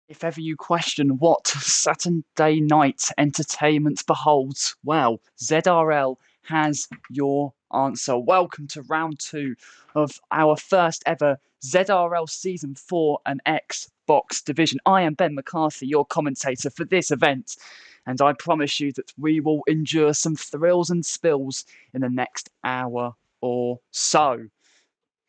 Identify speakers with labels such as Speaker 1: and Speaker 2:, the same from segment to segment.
Speaker 1: If ever you question what Saturday night entertainment beholds, well, ZRL has your answer. Welcome to round two of our first ever ZRL Season 4 and Xbox division. I am Ben McCarthy, your commentator for this event, and I promise you that we will endure some thrills and spills in the next hour or so.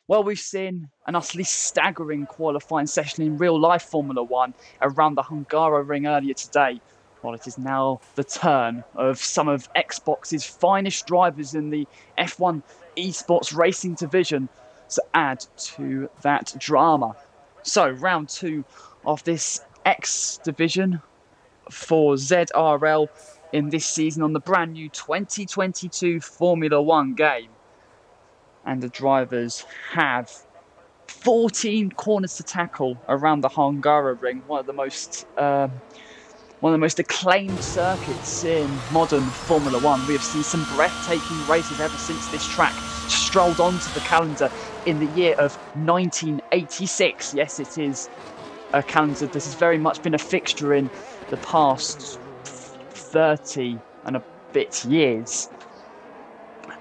Speaker 1: Well, we've seen an utterly staggering qualifying session in real-life Formula One around the Hungaroring earlier today. Well, it is now the turn of some of Xbox's finest drivers in the F1 esports racing division to add to that drama. So, round two of this X division for ZRL in this season on the brand new 2022 Formula One game. And the drivers have 14 corners to tackle around the Hungaroring, one of the most acclaimed circuits in modern Formula One. We have seen some breathtaking races ever since this track strolled onto the calendar in the year of 1986. Yes, it is a calendar that has very much been a fixture in the past 30 and a bit years.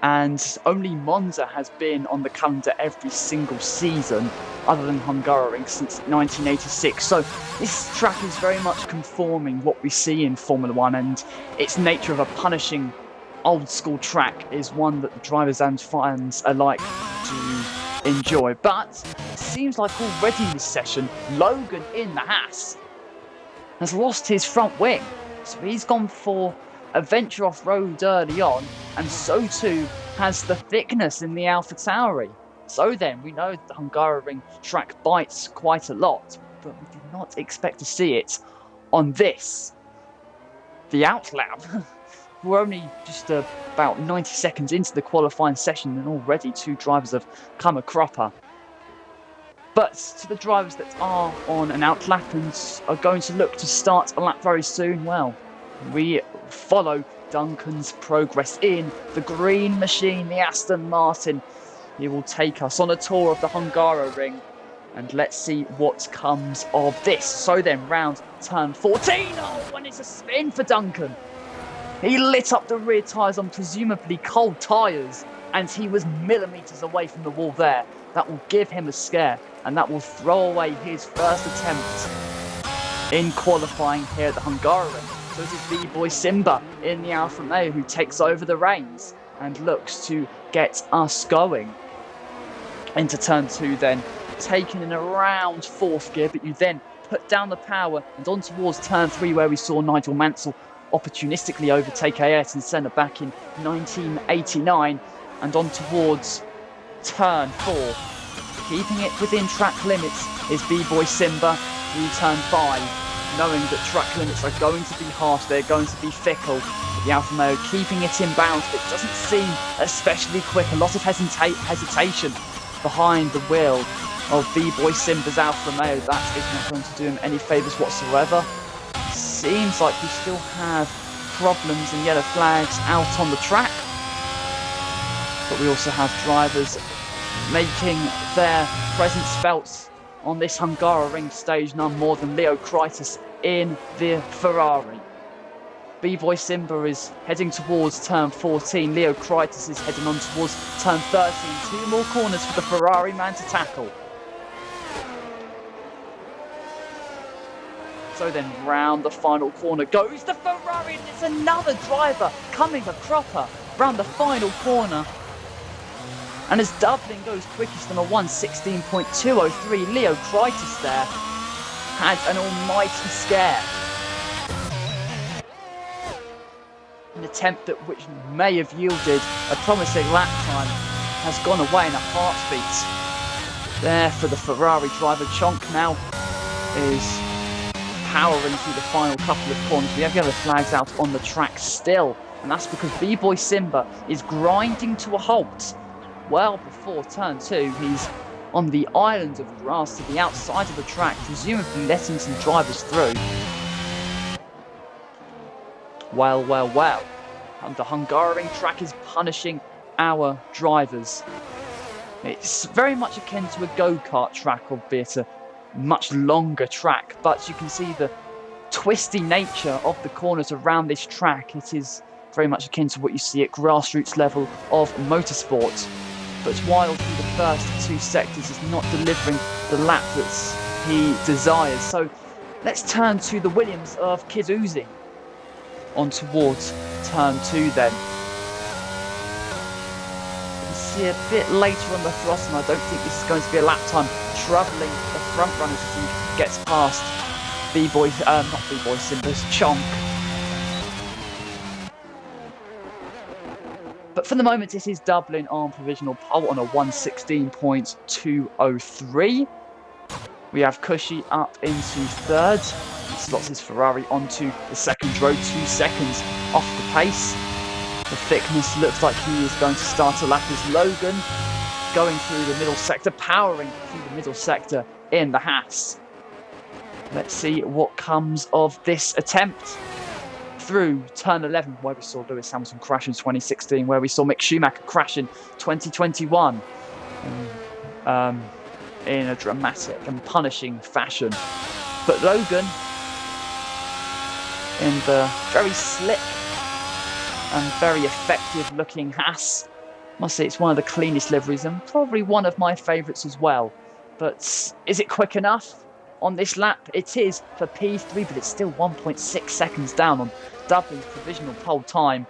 Speaker 1: And only Monza has been on the calendar every single season, other than Hungaroring, since 1986. So this track is very much conforming what we see in Formula One, and its nature of a punishing old-school track is one that the drivers and fans alike to enjoy. But it seems like already in this session, Logan in the Haas has lost his front wing. So he's gone for a venture off-road early on, and so too has the thickness in the AlphaTauri. So then, we know the Hungaroring track bites quite a lot, but we did not expect to see it on this. The outlap. We're only just about 90 seconds into the qualifying session, and already two drivers have come a cropper. But to the drivers that are on an outlap and are going to look to start a lap very soon, well, we follow Duncan's progress in the green machine, the Aston Martin. He will take us on a tour of the Hungaroring, and let's see what comes of this. So then, round turn 14. Oh, and it's a spin for Duncan. He lit up the rear tyres on presumably cold tyres, and he was millimetres away from the wall there. That will give him a scare, and that will throw away his first attempt in qualifying here at the Hungaroring. So it is B-Boy Simba in the Alfa Romeo who takes over the reins and looks to get us going. Into turn two then, taken in around fourth gear, but you then put down the power and on towards turn three, where we saw Nigel Mansell opportunistically overtake Ayrton Senna back in 1989, and on towards turn four. Keeping it within track limits is B-Boy Simba through turn five, knowing that track limits are going to be harsh, they're going to be fickle. The Alfa Romeo keeping it in bounds, but it doesn't seem especially quick. A lot of hesitation behind the wheel of B-Boy Simba's Alfa Romeo. That is not going to do him any favours whatsoever. Seems like we still have problems and yellow flags out on the track. But we also have drivers making their presence felt on this Hungaroring stage, none more than Leo Kreitis in the Ferrari. B-Boy Simba is heading towards turn 14. Leo Kreitis is heading on towards turn 13. Two more corners for the Ferrari man to tackle. So then round the final corner goes the Ferrari, and it's another driver coming a cropper round the final corner. And as Dublin goes quickest on a 1:16.203, Leo Kreitis there had an almighty scare. An attempt that which may have yielded a promising lap time has gone away in a heartbeat. There for the Ferrari driver. Chonk now is powering through the final couple of corners. We have yellow flags out on the track still, and that's because B-Boy Simba is grinding to a halt. Well before turn two, he's on the island of grass to the outside of the track, presumably letting some drivers through. Well. And the Hungaroring track is punishing our drivers. It's very much akin to a go-kart track, albeit a much longer track, but you can see the twisty nature of the corners around this track. It is very much akin to what you see at grassroots level of motorsport. But Wilde through the first two sectors is not delivering the lap that he desires. So let's turn to the Williams of Kiduzzi on towards turn 2 then. You can see a bit later on the throttle, and I don't think this is going to be a lap time, troubling the front runners as he gets past not B-Boy Simbers, Chonk. But for the moment, it is Dublin on provisional pole on a 1:16.203. We have Cushy up into third. He slots his Ferrari onto the second row, 2 seconds off the pace. The thickness looks like he is going to start a lap as Logan going through the middle sector, powering through the middle sector in the Haas. Let's see what comes of this attempt. Through turn 11, where we saw Lewis Hamilton crash in 2016, where we saw Mick Schumacher crash in 2021 in a dramatic and punishing fashion. But Logan, in the very slick and very effective looking Haas, I must say it's one of the cleanest liveries and probably one of my favourites as well. But is it quick enough on this lap? It is for P3, but it's still 1.6 seconds down on Dublin's provisional pole time.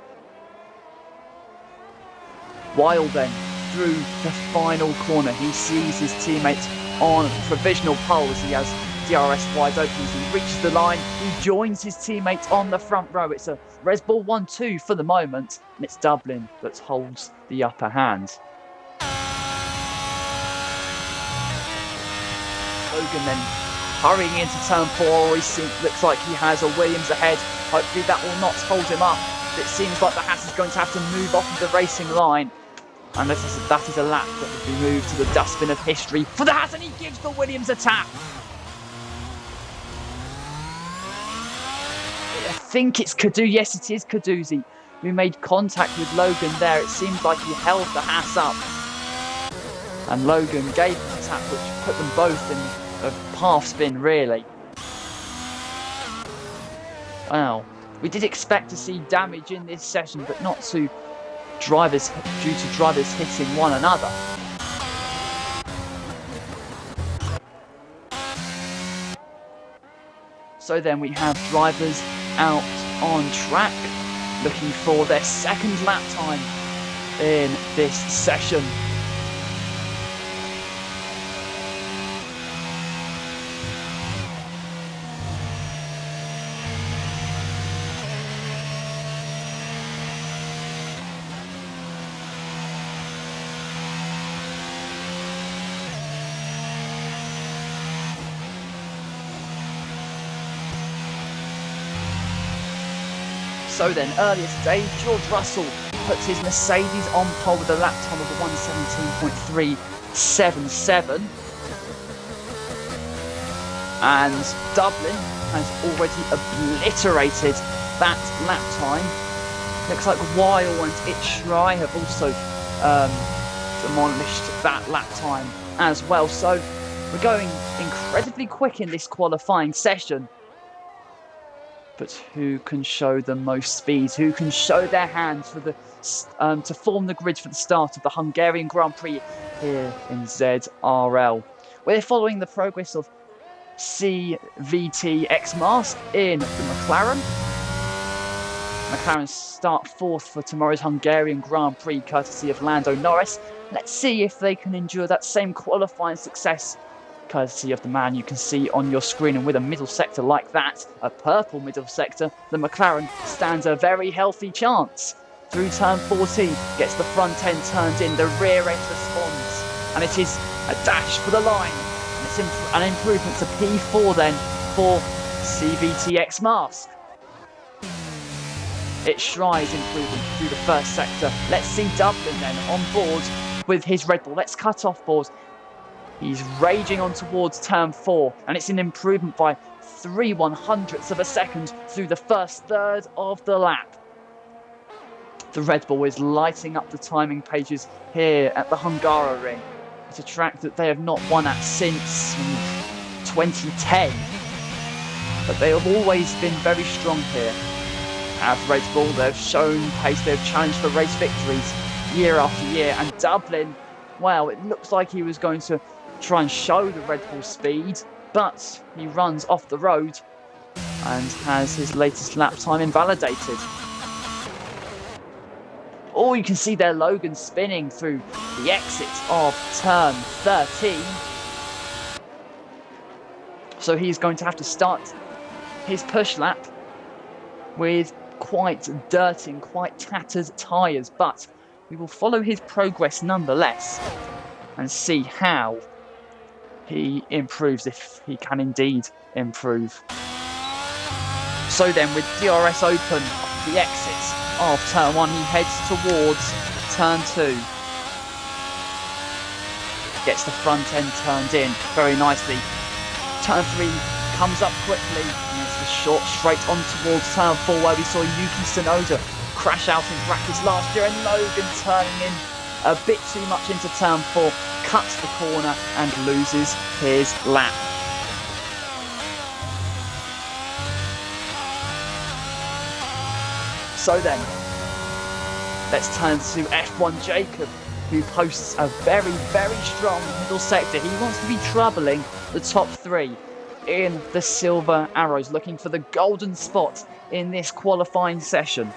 Speaker 1: Wilde then through the final corner. He sees his teammate on provisional pole as he has DRS wide open. As he reaches the line, he joins his teammate on the front row. It's a Red Bull 1-2 for the moment, and it's Dublin that holds the upper hand. Logan then hurrying into turn 4. Looks like he has a Williams ahead. Hopefully that will not hold him up. It seems like the Haas is going to have to move off of the racing line. And that is a lap that will be moved to the dustbin of history for the Haas, and he gives the Williams a tap. I think it's Kiduzzi. Yes, it is Kiduzzi who made contact with Logan there. It seems like he held the Haas up. And Logan gave him a tap, which put them both in a half spin, really. Wow. We did expect to see damage in this session, but not due to drivers hitting one another. So then we have drivers out on track, looking for their second lap time in this session. So then, earlier today, George Russell puts his Mercedes on pole with a lap time of 1:17.377. And Dublin has already obliterated that lap time. Looks like Weil and Itchry have also demolished that lap time as well. So we're going incredibly quick in this qualifying session. But who can show the most speed? Who can show their hands for the to form the grid for the start of the Hungarian Grand Prix here in ZRL? We're following the progress of CVT X-Mask in the McLaren. McLaren start fourth for tomorrow's Hungarian Grand Prix, courtesy of Lando Norris. Let's see if they can endure that same qualifying success, courtesy of the man you can see on your screen. And with a middle sector like that, a purple middle sector, the McLaren stands a very healthy chance. Through turn 14, gets the front end turned in, the rear end responds, and it is a dash for the line. And it's an improvement to P4 then for CVT X-Mask. It's Schrei's improvement through the first sector. Let's see Dublin then on board with his Red Bull. Let's cut off board. He's raging on towards turn 4, and it's an improvement by 3/100ths of a second through the first third of the lap. The Red Bull is lighting up the timing pages here at the Hungaroring. It's a track that they have not won at since 2010. But they have always been very strong here. At Red Bull, they've shown pace, they've challenged for race victories year after year. And Dublin, well, it looks like he was going to try and show the Red Bull speed, but he runs off the road and has his latest lap time invalidated. Oh, you can see there Logan spinning through the exit of turn 13. So he's going to have to start his push lap with quite dirty and quite tattered tyres, but we will follow his progress nonetheless and see how he improves, if he can indeed improve. So then, with DRS open, the exit of turn 1, he heads towards turn 2. Gets the front end turned in very nicely. Turn 3 comes up quickly, and it's the short straight on towards turn 4, where we saw Yuki Tsunoda crash out in practice last year, and Logan turning in a bit too much into turn 4, cuts the corner and loses his lap. So then, let's turn to F1 Jacob, who posts a very, very strong middle sector. He wants to be troubling the top 3 in the Silver Arrows, looking for the golden spot in this qualifying session.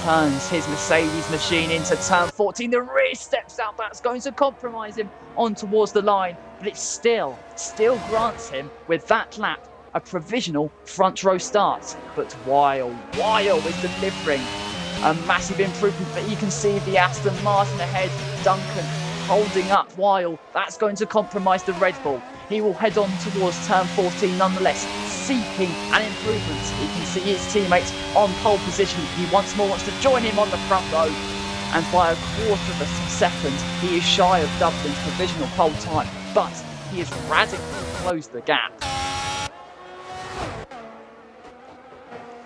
Speaker 1: Turns his Mercedes machine into turn 14. The rear steps out. That's going to compromise him on towards the line, but it still grants him, with that lap, a provisional front row start. But Weil is delivering a massive improvement, but you can see the Aston Martin ahead. Duncan holding up Weil. That's going to compromise the Red Bull. He will head on towards turn 14 nonetheless, seeking an improvement. You can see his teammates on pole position. He once more wants to join him on the front row, and by a quarter of a second he is shy of Dublin's provisional pole time, but he has radically closed the gap.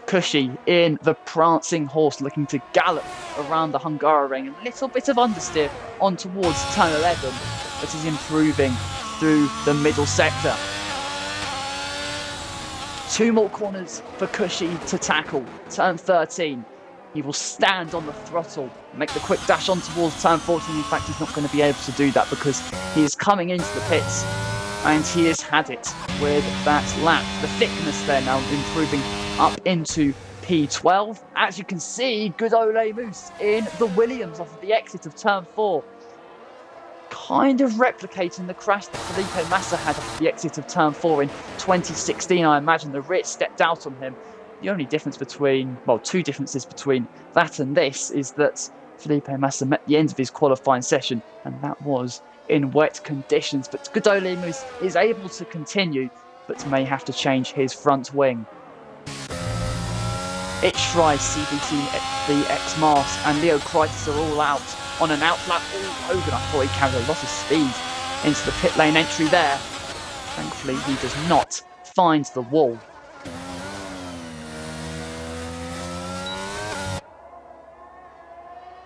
Speaker 1: Cushy in the prancing horse, looking to gallop around the Hungaroring. A little bit of understeer on towards turn 11, but is improving through the middle sector. 2 more corners for Cushy to tackle. Turn 13, he will stand on the throttle, make the quick dash on towards turn 14. In fact, he's not going to be able to do that because he is coming into the pits, and he has had it with that lap. The thickness there now improving up into P12. As you can see, good Ole Moose in the Williams off of the exit of turn 4. Kind of replicating the crash that Felipe Massa had off the exit of turn 4 in 2016. I imagine the rear stepped out on him. The only difference between, well, 2 differences between that and this is that Felipe Massa met the end of his qualifying session, and that was in wet conditions. But good Ole Moose is able to continue, but may have to change his front wing. It's Schreier, CVT, the X-Mars, and Leo Kreitis are all out on an outlap. Hogan, I thought he carried a lot of speed into the pit lane entry there. Thankfully, he does not find the wall.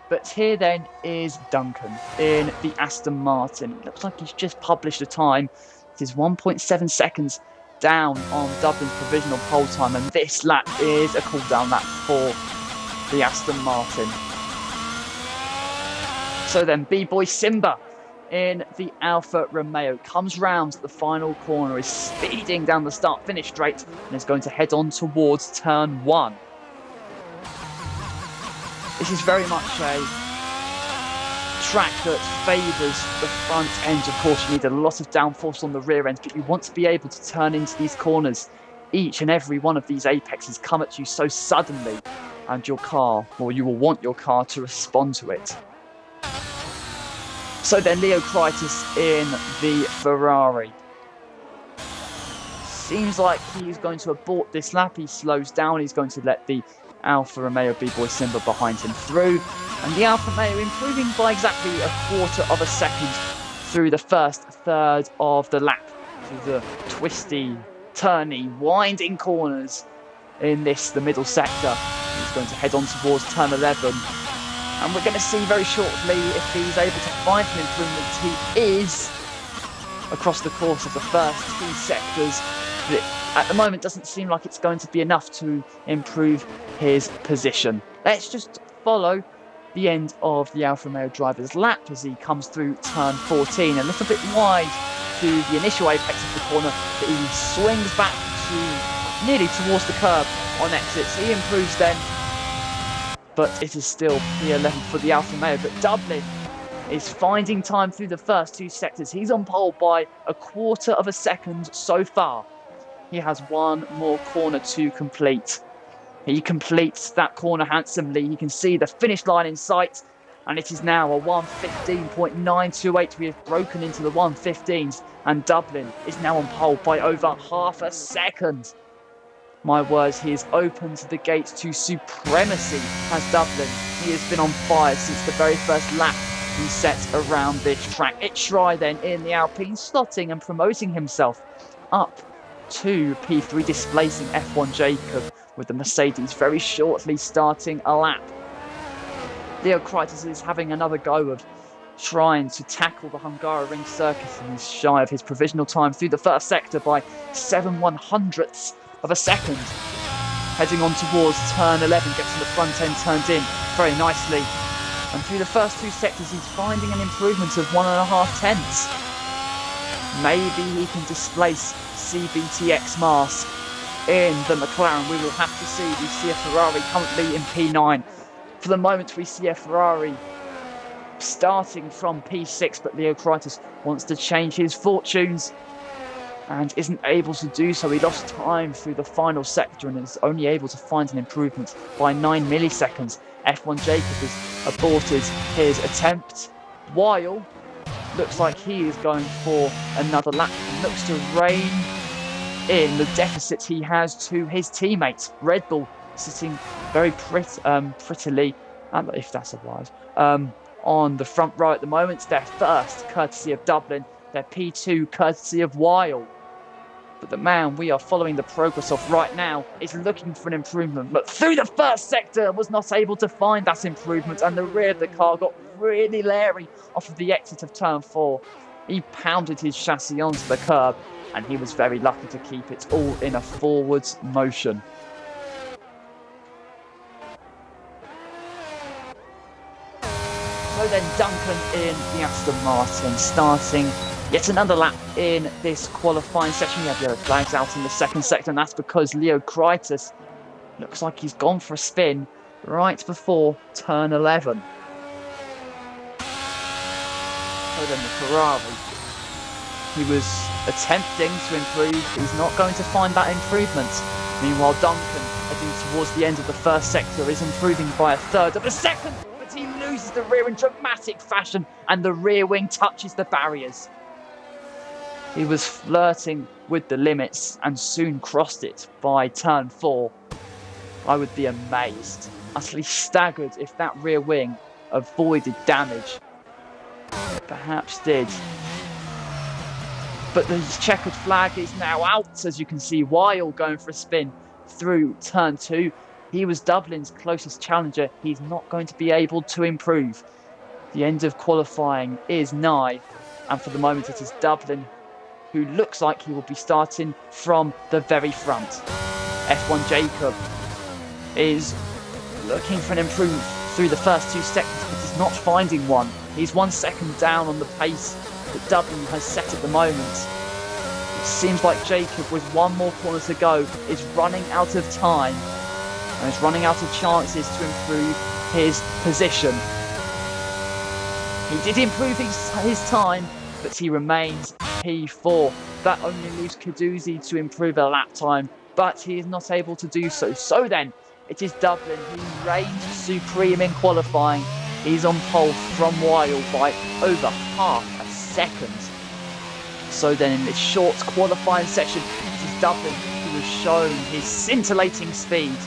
Speaker 1: But here then is Duncan in the Aston Martin. It looks like he's just published a time. It is 1.7 seconds down on Dublin's provisional pole time, and this lap is a cool down lap for the Aston Martin. So then B-Boy Simba in the Alfa Romeo comes round the final corner, is speeding down the start-finish straight, and is going to head on towards turn 1. This is very much a track that favours the front end. Of course, you need a lot of downforce on the rear end, but you want to be able to turn into these corners. Each and every one of these apexes come at you so suddenly, and your car, or you will want your car to respond to it. So then Leo Kreitis in the Ferrari. Seems like he's going to abort this lap. He slows down. He's going to let the Alfa Romeo B-Boy Simba behind him through. And the Alfa Romeo improving by exactly a quarter of a second through the first third of the lap. Through the twisty, turny, winding corners in this, the middle sector. He's going to head on towards turn 11. And we're going to see very shortly if he's able to find some improvements. He is. across the course of the first 2 sectors, but at the moment doesn't seem like it's going to be enough to improve his position. Let's just follow the end of the Alfa Romeo driver's lap as he comes through turn 14, a little bit wide to the initial apex of the corner, but he swings back to nearly towards the curb on exits. He improves then, but it is still P11 for the Alfa Romeo. But Dublin is finding time through the first 2 sectors. He's on pole by a quarter of a second so far. He has one more corner to complete. He completes that corner handsomely. You can see the finish line in sight, and it is now a 1:15.928. We have broken into the 1:15s, and Dublin is now on pole by over half a second. My words, he is open to the gates to supremacy as Dublin. He has been on fire since the very first lap he set around this track. It's Try then in the Alpine, slotting and promoting himself up to P3, displacing F1 Jacob, with the Mercedes very shortly starting a lap. Leo Kreitis is having another go of trying to tackle the Hungaroring circus, and he's shy of his provisional time through the first sector by 7/100ths of a second. Heading on towards turn 11, gets the front end turned in very nicely. And through the first 2 sectors, he's finding an improvement of 1.5 tenths. Maybe he can displace CBTX Mars in the McLaren. We will have to see. We see a Ferrari currently in P9. For the moment, we see a Ferrari starting from P6, but Leo Kreitis wants to change his fortunes and isn't able to do so. He lost time through the final sector and is only able to find an improvement by 9 milliseconds. F1 Jacob has aborted his attempt, while looks like he is going for another lap and looks to rein in the deficit he has to his teammates. Red Bull sitting very prettily, if that's a word, on the front row at the moment. They're first, courtesy of Dublin. They're P2, courtesy of Weil. But the man we are following the progress of right now is looking for an improvement, but through the first sector was not able to find that improvement, and the rear of the car got really leery off of the exit of turn 4. He pounded his chassis onto the curb, and he was very lucky to keep it all in a forwards motion. So then Duncan in the Aston Martin, starting yet another lap in this qualifying session. We have yellow flags out in the second sector, and that's because Leo Kreitis looks like he's gone for a spin right before turn 11. So then the Ferrari, he was attempting to improve. He's not going to find that improvement. Meanwhile, Duncan, heading towards the end of the first sector, is improving by 1/3 of a second, but he loses the rear in dramatic fashion, and the rear wing touches the barriers. He was flirting with the limits and soon crossed it by turn 4. I would be amazed, utterly staggered, if that rear wing avoided damage. It perhaps did. But the checkered flag is now out, as you can see. Weil going for a spin through turn 2. He was Dublin's closest challenger. He's not going to be able to improve. The end of qualifying is nigh, and for the moment it is Dublin who looks like he will be starting from the very front. F1 Jacob is looking for an improvement through the first 2 sectors, but is not finding one. He's 1 second down on the pace that Dublin has set at the moment. It seems like Jacob, with one more corner to go, is running out of time and is running out of chances to improve his position. He did improve his time, but he remains P4. That only leaves Caduzzi to improve a lap time, but he is not able to do so. So then, it is Dublin who reigns supreme in qualifying. He's on pole from Weil by over half a second. So then, in this short qualifying section, it is Dublin who has shown his scintillating speed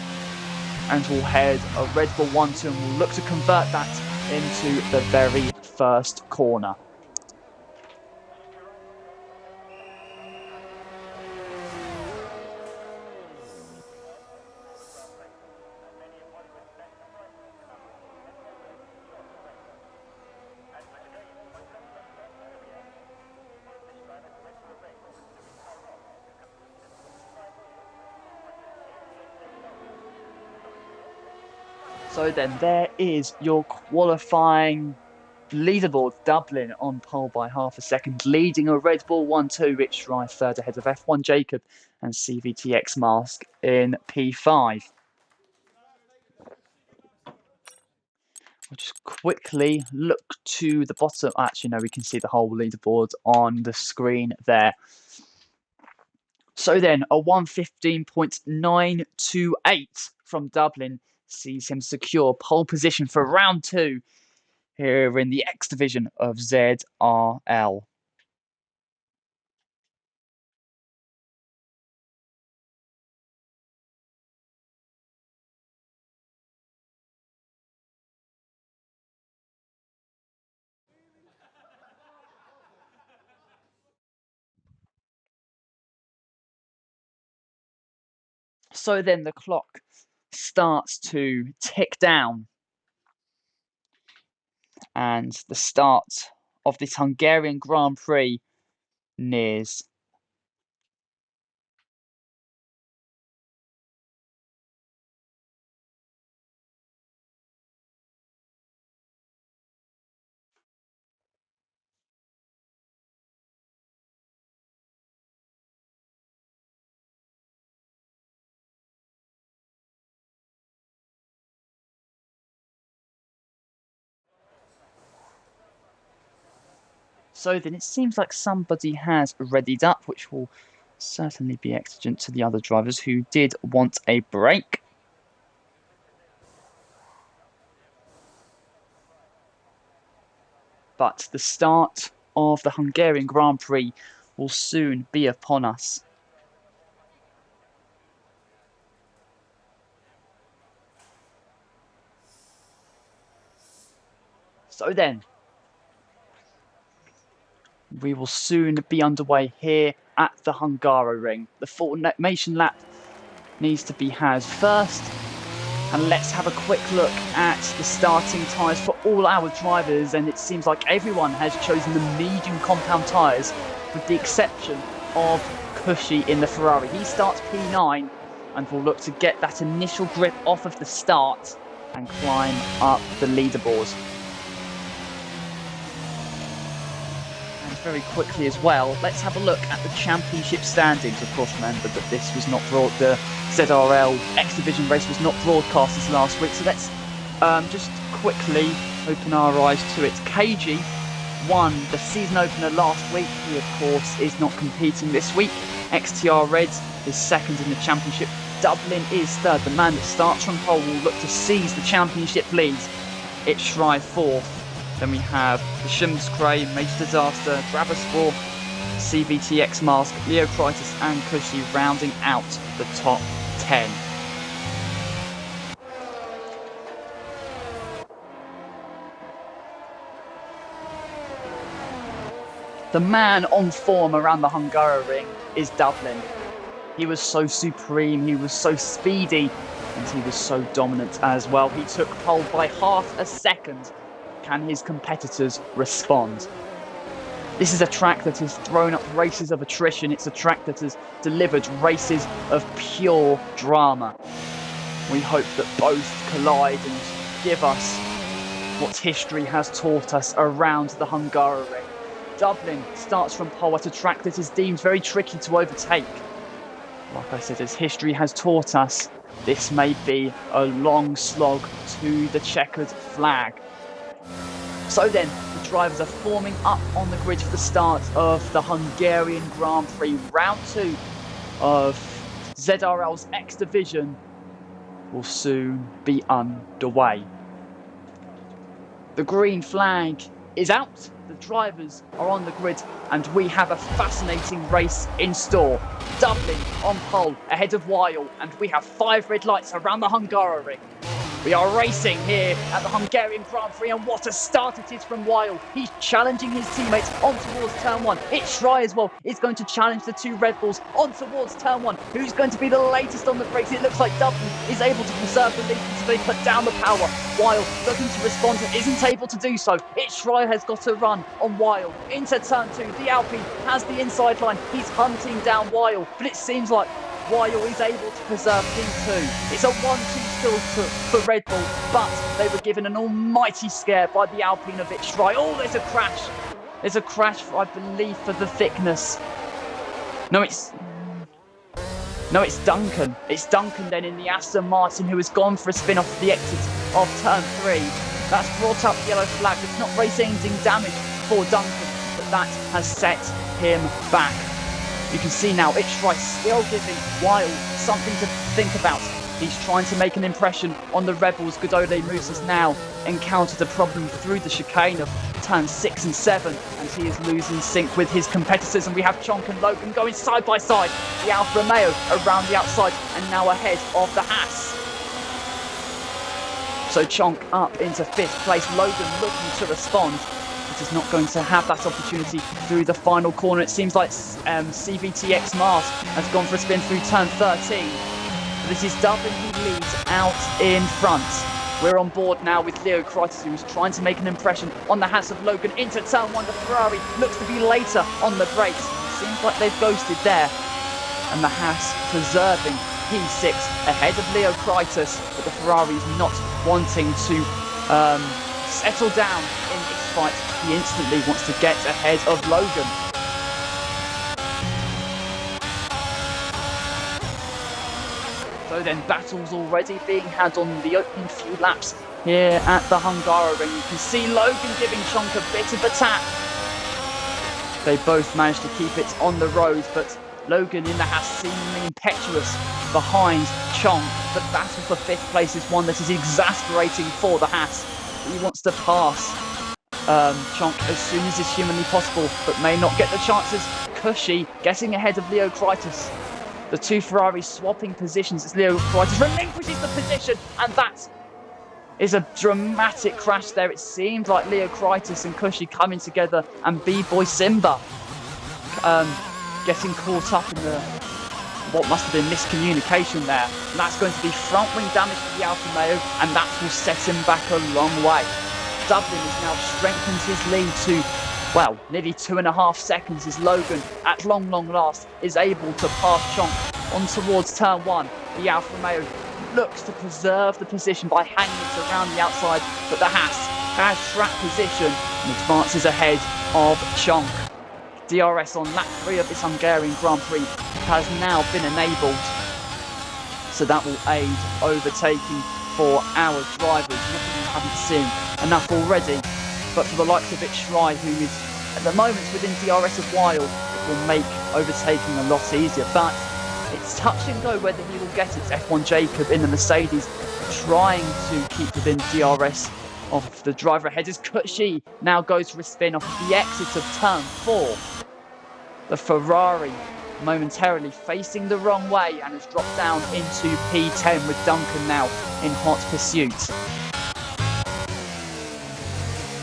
Speaker 1: and will head a Red Bull 1-2 and will look to convert that into the very first corner. So then there is your qualifying leaderboard. Dublin on pole by half a second, leading a Red Bull 1-2, Rich Rye third ahead of F1 Jacob and CVTX Mask in P5. We'll just quickly look to the bottom. Actually, no, we can see the whole leaderboard on the screen there. So then, a 1:15.928 from Dublin sees him secure pole position for round 2 here in the X division of ZRL. So then the clock starts to tick down, and the start of this Hungarian Grand Prix nears. So then it seems like somebody has readied up, which will certainly be exigent to the other drivers who did want a break. But the start of the Hungarian Grand Prix will soon be upon us. So then, we will soon be underway here at the Hungaroring. The formation lap needs to be had first. And let's have a quick look at the starting tyres for all our drivers. And it seems like everyone has chosen the medium compound tyres, with the exception of Cushy in the Ferrari. He starts P9 and will look to get that initial grip off of the start and climb up the leaderboard. Very quickly as well, let's have a look at the championship standings. Of course, remember that this was not the ZRL X Division race was not broadcast this last week, so let's just quickly open our eyes to it. KG won the season opener last week. He, of course, is not competing this week. XTR Red is second in the championship. Dublin is third. The man that starts from pole will look to seize the championship lead. It's Shry fourth. Then we have the Shumskray, Major Disaster, Grabersport, CVTX Mask, Leocritus and Cushy rounding out the top 10. The man on form around the Hungaroring is Dublin. He was so supreme, he was so speedy, and he was so dominant as well. He took pole by half a second. Can his competitors respond? This is a track that has thrown up races of attrition. It's a track that has delivered races of pure drama. We hope that both collide and give us what history has taught us around the Hungaroring. Dublin starts from pole at a track that is deemed very tricky to overtake. Like I said, as history has taught us, this may be a long slog to the checkered flag. So then, the drivers are forming up on the grid for the start of the Hungarian Grand Prix. Round 2 of ZRL's X Division will soon be underway. The green flag is out, the drivers are on the grid, and we have a fascinating race in store. Dublin on pole ahead of Weil, and we have 5 red lights around the Hungaroring. We are racing here at the Hungarian Grand Prix, and what a start it is from Weil. He's challenging his teammates on towards turn 1. It's Shry as well. It's going to challenge the 2 Red Bulls on towards turn 1. Who's going to be the latest on the brakes? It looks like Dublin is able to preserve the lead until they put down the power. Weil looking to respond, isn't able to do so. It's Shry has got a run on Weil. Into turn 2, the Alpine has the inside line. He's hunting down Weil, but it seems like Weil is able to preserve P2. It's a 1-2 still for Red Bull, but they were given an almighty scare by the Alpine of Vichrai. Oh, there's a crash. There's a crash, I believe, for the thickness. No, it's Duncan. It's Duncan then in the Aston Martin who has gone for a spin off the exit of turn 3. That's brought up the yellow flag. It's not race-ending damage for Duncan, but that has set him back. You can see now Vichrai still giving Weil something to think about. He's trying to make an impression on the Rebels. Godole Moose has now encountered a problem through the chicane of turns 6 and 7, and he is losing sync with his competitors. And we have Chonk and Logan going side by side. The Alfa Romeo around the outside and now ahead of the Haas. So Chonk up into 5th place. Logan looking to respond, but is not going to have that opportunity through the final corner. It seems like CVTX Mars has gone for a spin through turn 13. This is Dublin who leads out in front. We're on board now with Leo Kreitis, who's trying to make an impression on the Haas of Logan into turn 1. The Ferrari looks to be later on the brakes. Seems like they've ghosted there. And the Haas preserving P6 ahead of Leo Kreitis, but the Ferrari is not wanting to settle down in this fight. He instantly wants to get ahead of Logan. So then battles already being had on the opening few laps here at the Hungary. You can see Logan giving Chonk a bit of a tap. They both managed to keep it on the road, but Logan in the Haas seemingly impetuous behind Chonk. The battle for 5th place is one that is exasperating for the Haas. He wants to pass Chonk as soon as is humanly possible, but may not get the chances. Cushy getting ahead of Leo Kreitis. The two Ferraris swapping positions as Leo Kreitis relinquishes the position, and that is a dramatic crash there. It seemed like Leo Kreitis and Cushy coming together, and B-Boy Simba getting caught up in what must have been miscommunication there. And that's going to be front wing damage to the Alfa Romeo, and that will set him back a long way. Dublin has now strengthened his lead to, well, nearly 2.5 seconds as Logan, at long last, is able to pass Chonk on towards turn 1. The Alfa Romeo looks to preserve the position by hanging it around the outside, but the Haas has track position and advances ahead of Chonk. DRS on lap 3 of this Hungarian Grand Prix has now been enabled, so that will aid overtaking for our drivers. Nothing we haven't seen enough already, but for the likes of Vichrai, who is at the moment within DRS of Weil, it will make overtaking a lot easier. But it's touch and go whether he will get it. F1 Jacob in the Mercedes trying to keep within DRS of the driver ahead as Cushy now goes for a spin off the exit of turn 4. The Ferrari momentarily facing the wrong way and has dropped down into P10 with Duncan now in hot pursuit.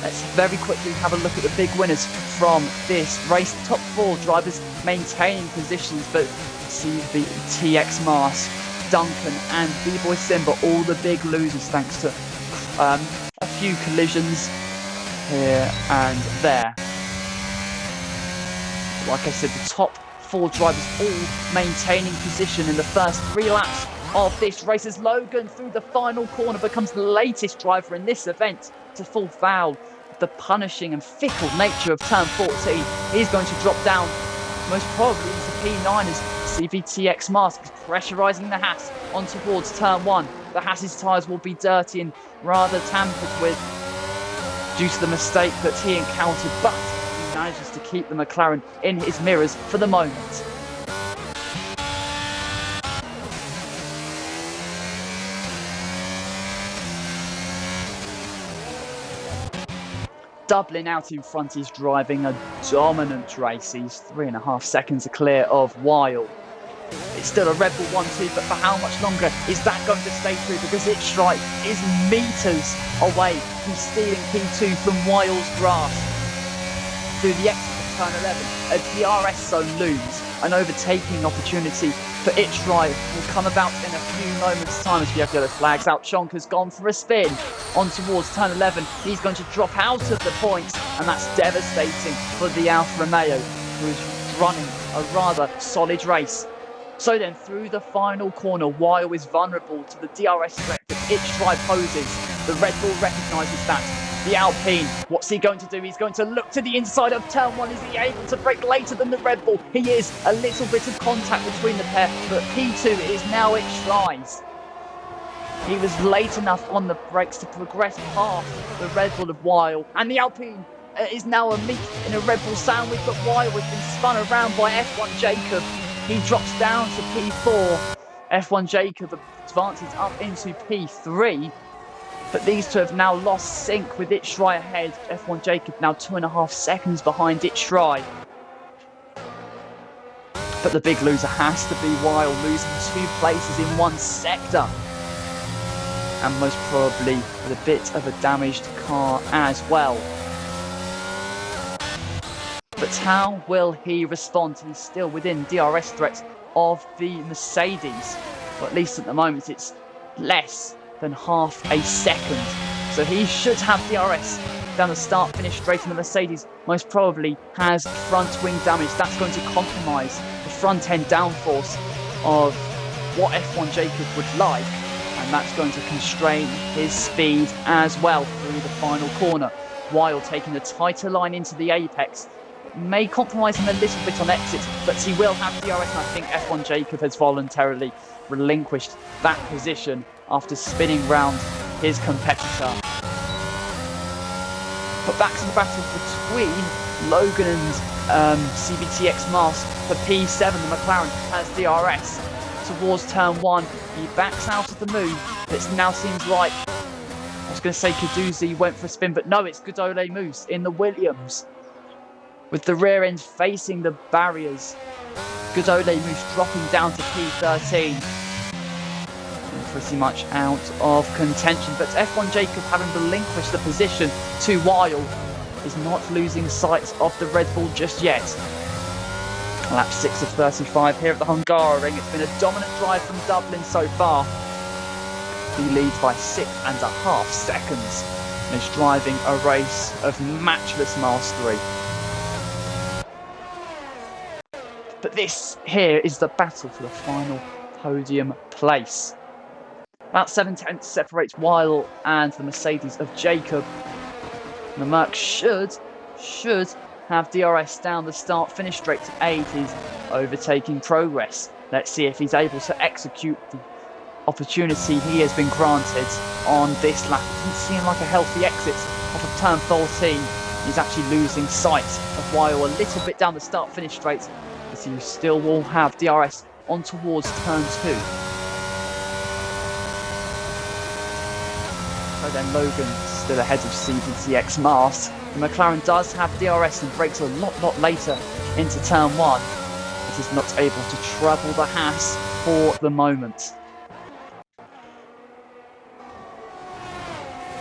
Speaker 1: Let's very quickly have a look at the big winners from this race. The top 4 drivers maintaining positions, but CVTX Mask, Duncan and B-Boy Simba, all the big losers thanks to a few collisions here and there. Like I said, the top 4 drivers all maintaining position in the first 3 laps of this race as Logan through the final corner becomes the latest driver in this event to fall foul of the punishing and fickle nature of turn 14. He's going to drop down most probably into P9 as CVTX Mask is pressurising the Haas on towards turn 1. The Haas's tyres will be dirty and rather tampered with due to the mistake that he encountered, but he manages to keep the McLaren in his mirrors for the moment. Dublin out in front is driving a dominant race. He's 3.5 seconds clear of Weil. It's still a Red Bull 1-2, but for how much longer is that going to stay true? Because Vichrai is metres away from stealing P2 from Weil's grasp. Through the exit of turn 11, a DRS zone lose, an overtaking opportunity for Vichrai will come about in a few moments' time as we have yellow flags out. Chonk has gone for a spin on towards turn 11. He's going to drop out of the points, and that's devastating for the Alfa Romeo, who is running a rather solid race. So then, through the final corner, Weil is vulnerable to the DRS threat that Itchry poses. The Red Bull recognises that. The Alpine, what's he going to do? He's going to look to the inside of turn one. Is he able to brake later than the Red Bull? He is. A little bit of contact between the pair, but P2 is now Itchry's. He was late enough on the brakes to progress past the Red Bull of Weil, and the Alpine is now a meet in a Red Bull sandwich, but Weil has been spun around by F1 Jacob. He drops down to P4. F1 Jacob advances up into P3. But these two have now lost sync with Itchry ahead. F1 Jacob now 2.5 seconds behind Itchry. But the big loser has to be Weil, losing 2 places in one sector. And most probably with a bit of a damaged car as well. But how will he respond? He's still within DRS threats of the Mercedes. Well, at least at the moment it's less than half a second. So he should have DRS down the start-finish straight, and the Mercedes most probably has front wing damage. That's going to compromise the front-end downforce of what F1 Jacob would like, and that's going to constrain his speed as well through the final corner. Weil taking a tighter line into the apex. May compromise him a little bit on exit, but he will have DRS, and I think F1 Jacob has voluntarily relinquished that position after spinning round his competitor. But back to the battle between Logan and CVTX Mask for P7. The McLaren has DRS towards turn 1. He backs out of the move. It now seems like, I was going to say Caduzzi went for a spin, but no, it's Godole Moose in the Williams. With the rear end facing the barriers. Godole Moose dropping down to P13. And pretty much out of contention. But F1 Jacob, having relinquished the position to Weil, is not losing sight of the Red Bull just yet. Lap 6 of 35 here at the Hungaroring. It's been a dominant drive from Dublin so far. He leads by 6.5 seconds and is driving a race of matchless mastery. But this here is the battle for the final podium place. About 7/10 separates Weil and the Mercedes of Jacob. The Merc should have DRS down the start-finish straight to aid his overtaking progress. Let's see if he's able to execute the opportunity he has been granted on this lap. It doesn't seem like a healthy exit off of turn 14. He's actually losing sight of Weil a little bit down the start-finish straight, but he still will have DRS on towards turn 2. So then Logan still ahead of CVTX Mars. The McLaren does have DRS and brakes a lot later into turn 1. It is not able to trouble the Haas for the moment.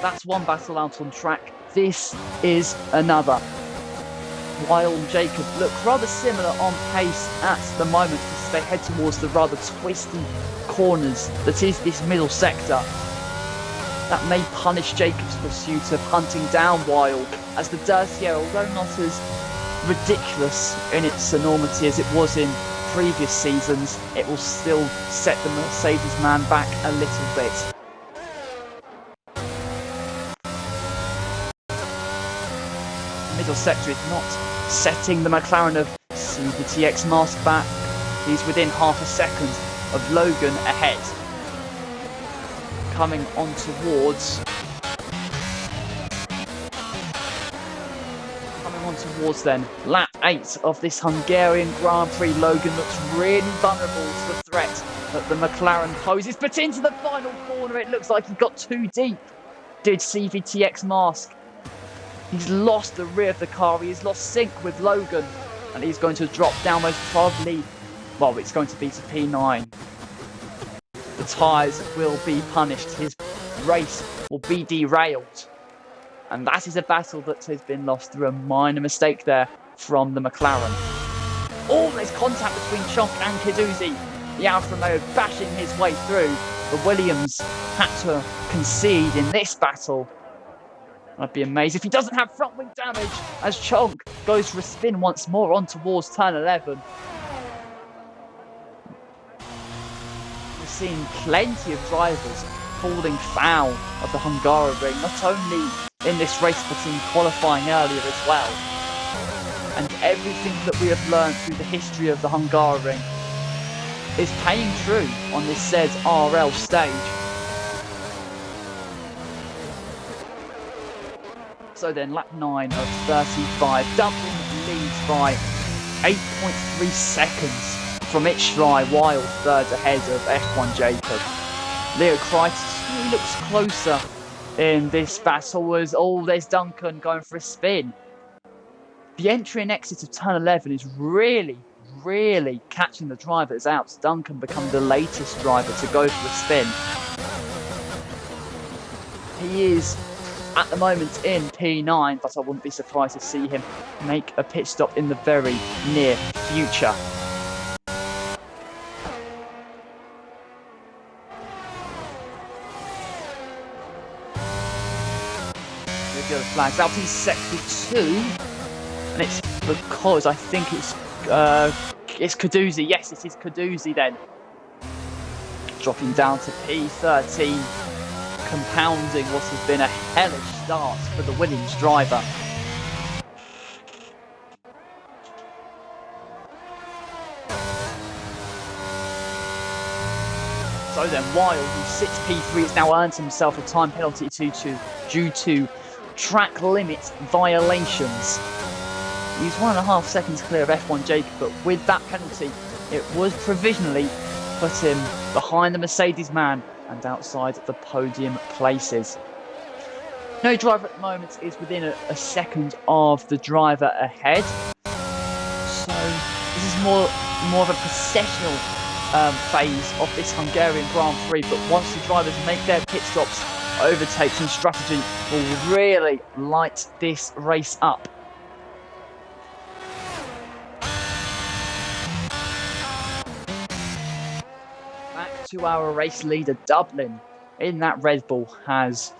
Speaker 1: That's one battle out on track. This is another. Weil and Jacob look rather similar on pace at the moment as they head towards the rather twisty corners that is this middle sector. That may punish Jacob's pursuit of hunting down Weil, as the Dirtier, although not as ridiculous in its enormity as it was in previous seasons, it will still set the Mercedes man back a little bit. Middle sector is not setting the McLaren of CVTX Mask back. He's within half a second of Logan ahead. Coming on towards then lap 8 of this Hungarian Grand Prix. Logan looks really vulnerable to the threat that the McLaren poses, but into the final corner it looks like he got too deep. Did CVTX Mask. He's lost the rear of the car, he's lost sync with Logan, and he's going to drop down most probably, well, it's going to be to P9. The tyres will be punished, his race will be derailed. And that is a battle that has been lost through a minor mistake there from the McLaren. Oh, there's contact between Chonk and Caduzzi. The Alfa Romeo bashing his way through. The Williams had to concede in this battle. I'd be amazed if he doesn't have front wing damage as Chonk goes for a spin once more on towards turn 11. seen plenty of drivers falling foul of the Hungaroring, not only in this race but in qualifying earlier as well. And everything that we have learned through the history of the Hungaroring is paying true on this said RL stage. So then, lap 9 of 35, Dublin leads by 8.3 seconds from Itchry, Wild third ahead of F1 Jacob. Leo Crichton, he looks closer in this battle as, there's Duncan going for a spin. The entry and exit of turn 11 is really catching the drivers out. Duncan becoming the latest driver to go for a spin. He is at the moment in P9, but I wouldn't be surprised to see him make a pit stop in the very near future. The flags out in sector 2, and it's because I think it's Caduzzi. Yes, it is Caduzzi then. Dropping down to P13, compounding what has been a hellish start for the Williams driver. So then, Wild, who sits P3, has now earned himself a time penalty due to track limit violations. He's 1.5 seconds clear of F1 Jacob, but with that penalty, it was provisionally put him behind the Mercedes man and outside the podium places. No driver at the moment is within a second of the driver ahead. So this is more of a processional phase of this Hungarian Grand Prix, but once the drivers make their pit stops, overtakes and strategy will really light this race up. Back to our race leader, Dublin, in that Red Bull, has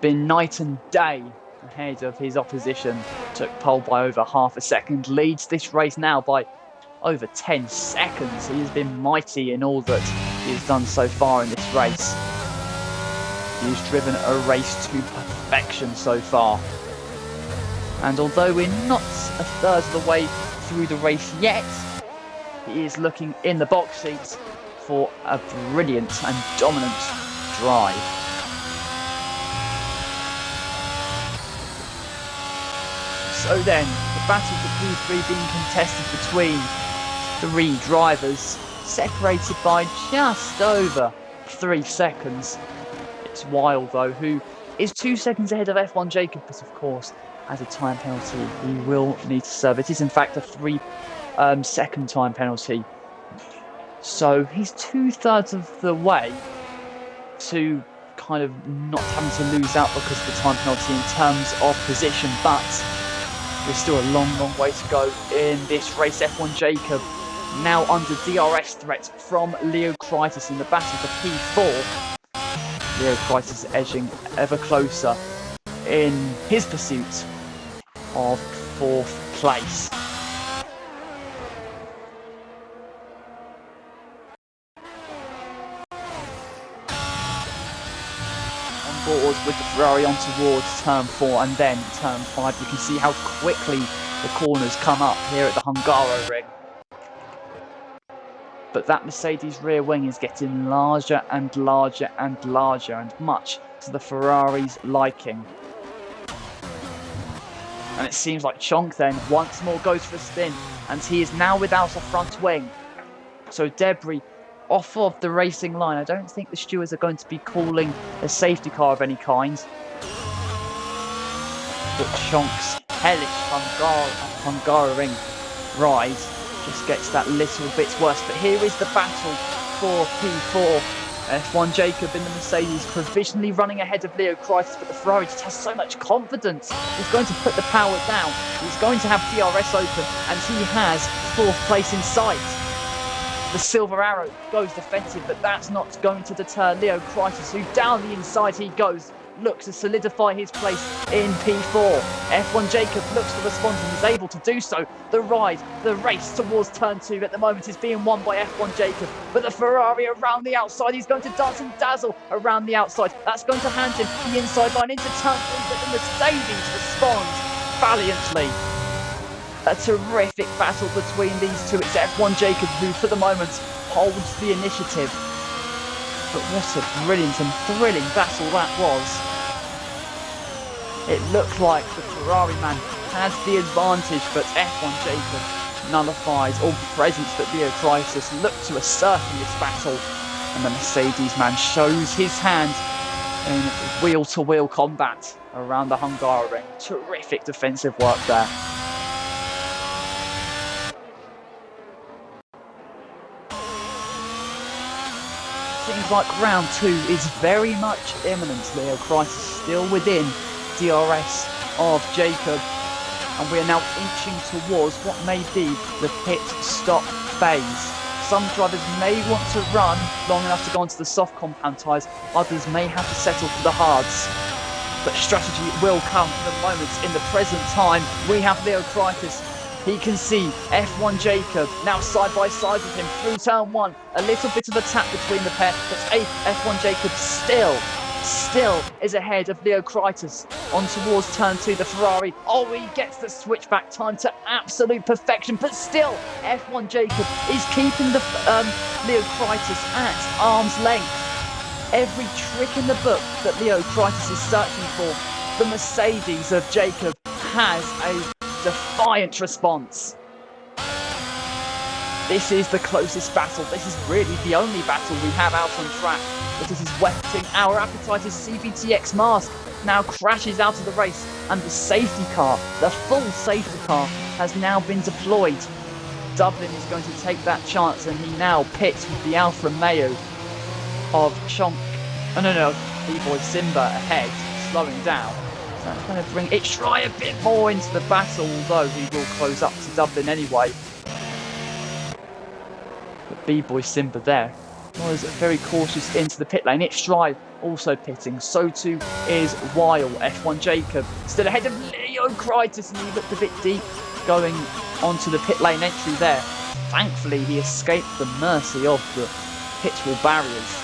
Speaker 1: been night and day ahead of his opposition. Took pole by over half a second, leads this race now by over 10 seconds. He has been mighty in all that he has done so far in this race. He's driven a race to perfection so far. And although we're not a third of the way through the race yet, he is looking in the box seats for a brilliant and dominant drive. So then, the battle for P3 being contested between 3 drivers, separated by just over 3 seconds. It's Wild, though, who is 2 seconds ahead of F1 Jacob, but of course, as a time penalty, he will need to serve. It is, in fact, a 3-second time penalty. So he's 2/3 of the way to kind of not having to lose out because of the time penalty in terms of position, but there's still a long way to go in this race. F1 Jacob now under DRS threat from Leo Crichton in the battle for P4. Leo Crichton edging ever closer in his pursuit of 4th place. On board with the Ferrari on towards turn 4 and then turn 5. You can see how quickly the corners come up here at the Hungaroring. But that Mercedes rear wing is getting larger and larger and larger, and much to the Ferrari's liking. And it seems like Chonk then once more goes for a spin, and he is now without a front wing. So debris off of the racing line. I don't think the stewards are going to be calling a safety car of any kind. But Chonk's hellish Hungaroring ride just gets that little bit worse. But here is the battle for P4. F1 Jacob in the Mercedes provisionally running ahead of Leo Crichton, but the Ferrari just has so much confidence. He's going to put the power down. He's going to have DRS open, and he has 4th place in sight. The silver arrow goes defensive, but that's not going to deter Leo Crichton, who down the inside he goes, look to solidify his place in P4. F1 Jacob looks to respond and is able to do so. The race towards turn 2 at the moment is being won by F1 Jacob, but the Ferrari around the outside, he's going to dance and dazzle around the outside. That's going to hand him the inside line into turn 3, but the Mercedes responds valiantly. A terrific battle between these two. It's F1 Jacob who, for the moment, holds the initiative. But what a brilliant and thrilling battle that was. It looked like the Ferrari man had the advantage, but F1 Jacob nullifies all presence that Leo Crisis looked to assert in this battle. And the Mercedes man shows his hand in wheel-to-wheel combat around the Hungary. Terrific defensive work there. Seems like round 2 is very much imminent. Leo Crisis still within DRS of Jacob, and we are now inching towards what may be the pit stop phase. Some drivers may want to run long enough to go onto the soft compound tyres, others may have to settle for the hards. But strategy will come for the moment. In the present time, we have Leo Crisis. He can see F1 Jacob now side by side with him through turn 1. A little bit of a tap between the pair, but F1 Jacob still is ahead of Leo Crisis on towards turn 2. The Ferrari, he gets the switchback time to absolute perfection, but still F1 Jacob is keeping the Leo Crisis at arm's length. Every trick in the book that Leo Crisis is searching for, the Mercedes of Jacob has a defiant response. This is the closest battle. This is really the only battle we have out on track. But this is whetting our appetite as CVTX Mask now crashes out of the race, and the safety car, the full safety car, has now been deployed. Dublin is going to take that chance, and he now pits with the Alfa Romeo of B-Boy Simba ahead, slowing down. So that's going to bring Itchry a bit more into the battle, although he will close up to Dublin anyway. But B-Boy Simba there was very cautious into the pit lane. Itchry also pitting, so too is Weil. F1 Jacob still ahead of Leo Crisis, and he looked a bit deep going onto the pit lane entry there. Thankfully, he escaped the mercy of the pit wall barriers.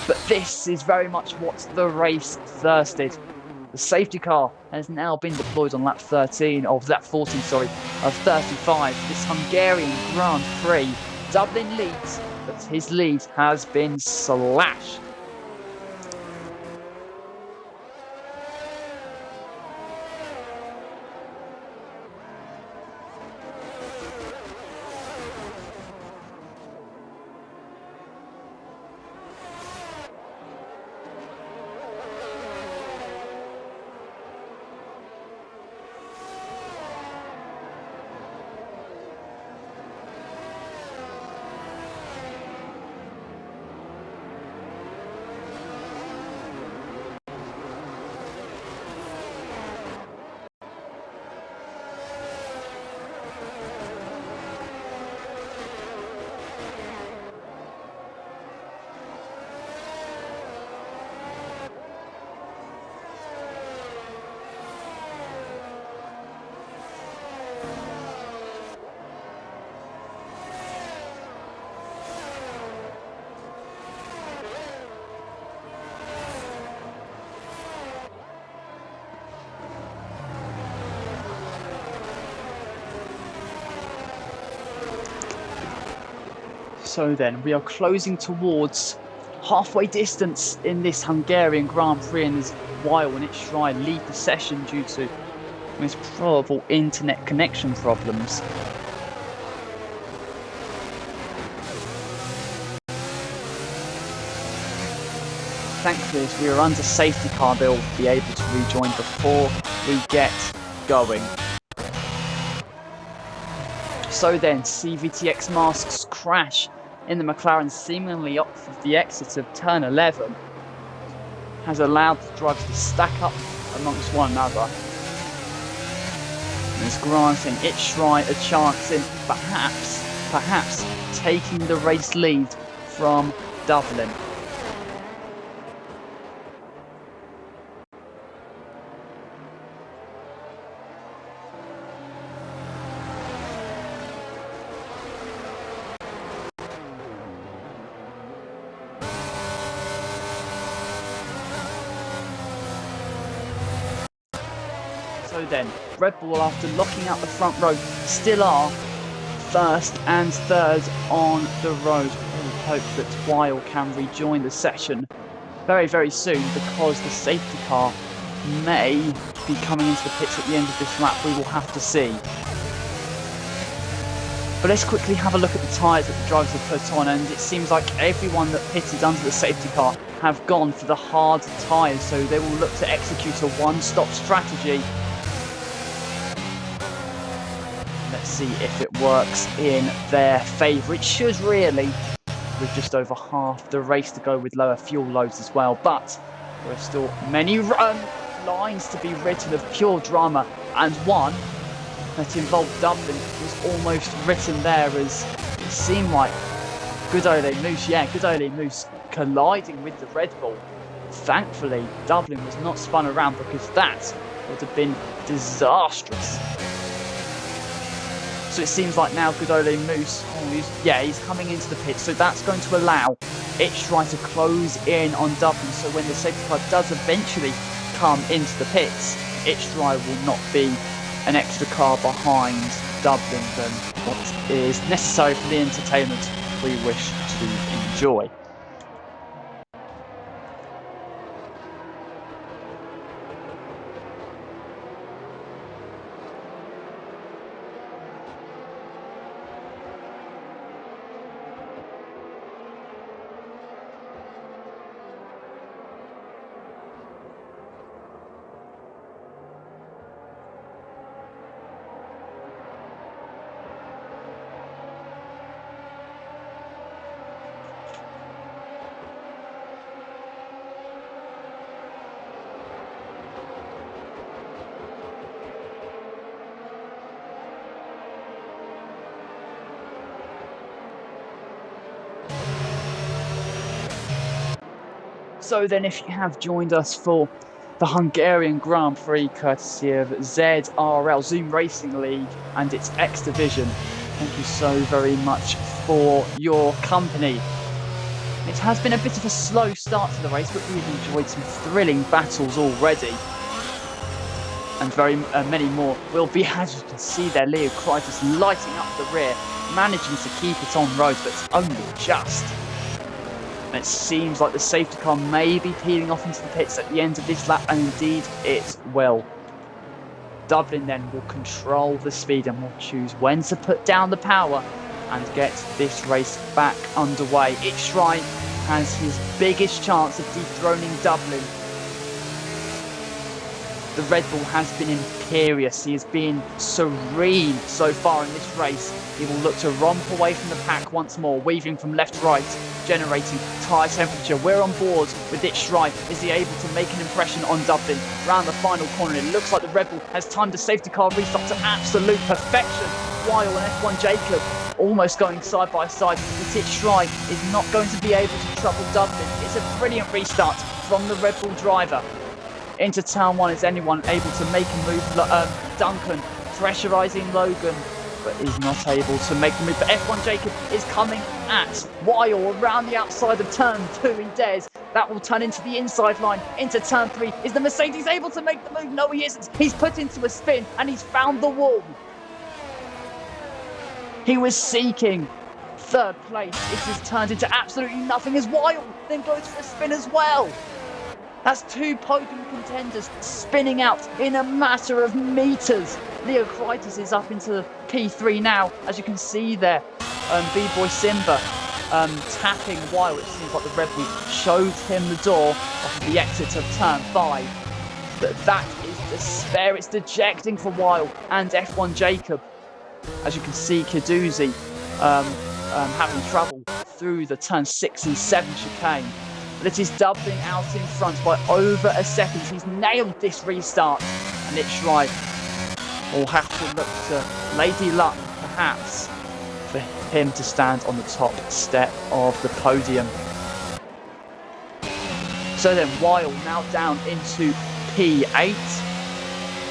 Speaker 1: But this is very much what the race thirsted. The safety car has now been deployed on lap 14 of 35. This Hungarian Grand Prix. Dublin leads, but his lead has been slashed. So then, we are closing towards halfway distance in this Hungarian Grand Prix, and as Weil and Itchry lead the session due to most probable internet connection problems. Thankfully, as we are under safety car, they'll be able to rejoin before we get going. So then, CVTX Mask's crash in the McLaren seemingly off of the exit of turn 11 has allowed the drivers to stack up amongst one another. And is granting Itchry a chance in perhaps taking the race lead from Dublin. So then, Red Bull, after locking out the front row, still are first and third on the road. We hope that Weil can rejoin the session very, very soon, because the safety car may be coming into the pits at the end of this lap. We will have to see. But let's quickly have a look at the tyres that the drivers have put on, and it seems like everyone that pitted under the safety car have gone for the hard tyres, so they will look to execute a one-stop strategy. Let's see if it works in their favour. It should really, with just over half the race to go with lower fuel loads as well, but there are still many lines to be written of pure drama, and one that involved Dublin was almost written there, as it seemed like good Ole Moose colliding with the Red Bull. Thankfully, Dublin was not spun around, because that would have been disastrous. So it seems like now good Ole Moose, he's coming into the pit, so that's going to allow Itchry to close in on Dublin, so when the safety car does eventually come into the pits, Itchry will not be an extra car behind Dublin than what is necessary for the entertainment we wish to enjoy. So then, if you have joined us for the Hungarian Grand Prix, courtesy of ZRL, Zoom Racing League, and its X Division, thank you so very much for your company. It has been a bit of a slow start to the race, but we've enjoyed some thrilling battles already. And many more will be, as you can see there, Leo Kreitis lighting up the rear, managing to keep it on road, but only just. It seems like the safety car may be peeling off into the pits at the end of this lap, and indeed it will. Dublin then will control the speed and will choose when to put down the power and get this race back underway. Itchry has his biggest chance of dethroning Dublin. The Red Bull has been imperious. He has been serene so far in this race. He will look to romp away from the pack once more, weaving from left to right, generating tyre temperature. We're on board with Itchry. Is he able to make an impression on Dublin? Round the final corner, it looks like the Red Bull has timed the safety car restart to absolute perfection. Weil and F1 Jacob almost going side by side, but Itchry is not going to be able to trouble Dublin. It's a brilliant restart from the Red Bull driver. Into turn one, is anyone able to make a move? Duncan pressurising Logan, but is not able to make the move. But F1 Jacob is coming at Weil around the outside of turn two. He dares. That will turn into the inside line, into turn three. Is the Mercedes able to make the move? No, he isn't. He's put into a spin and he's found the wall. He was seeking third place. It has turned into absolutely nothing as Weil then goes for a spin as well. That's two podium contenders spinning out in a matter of metres. Leo Kreitis is up into P3 now, as you can see there. B-Boy Simba tapping Weil. It seems like the Red Bull showed him the door off of the exit of turn 5. But that is despair. It's dejecting for Weil and F1 Jacob. As you can see, Kaduzzi having trouble through the turn 6 and 7 chicane. But it is Dublin out in front by over a second. He's nailed this restart, and Itchry will have to look to Lady Luck, perhaps, for him to stand on the top step of the podium. So then Weil now down into P8.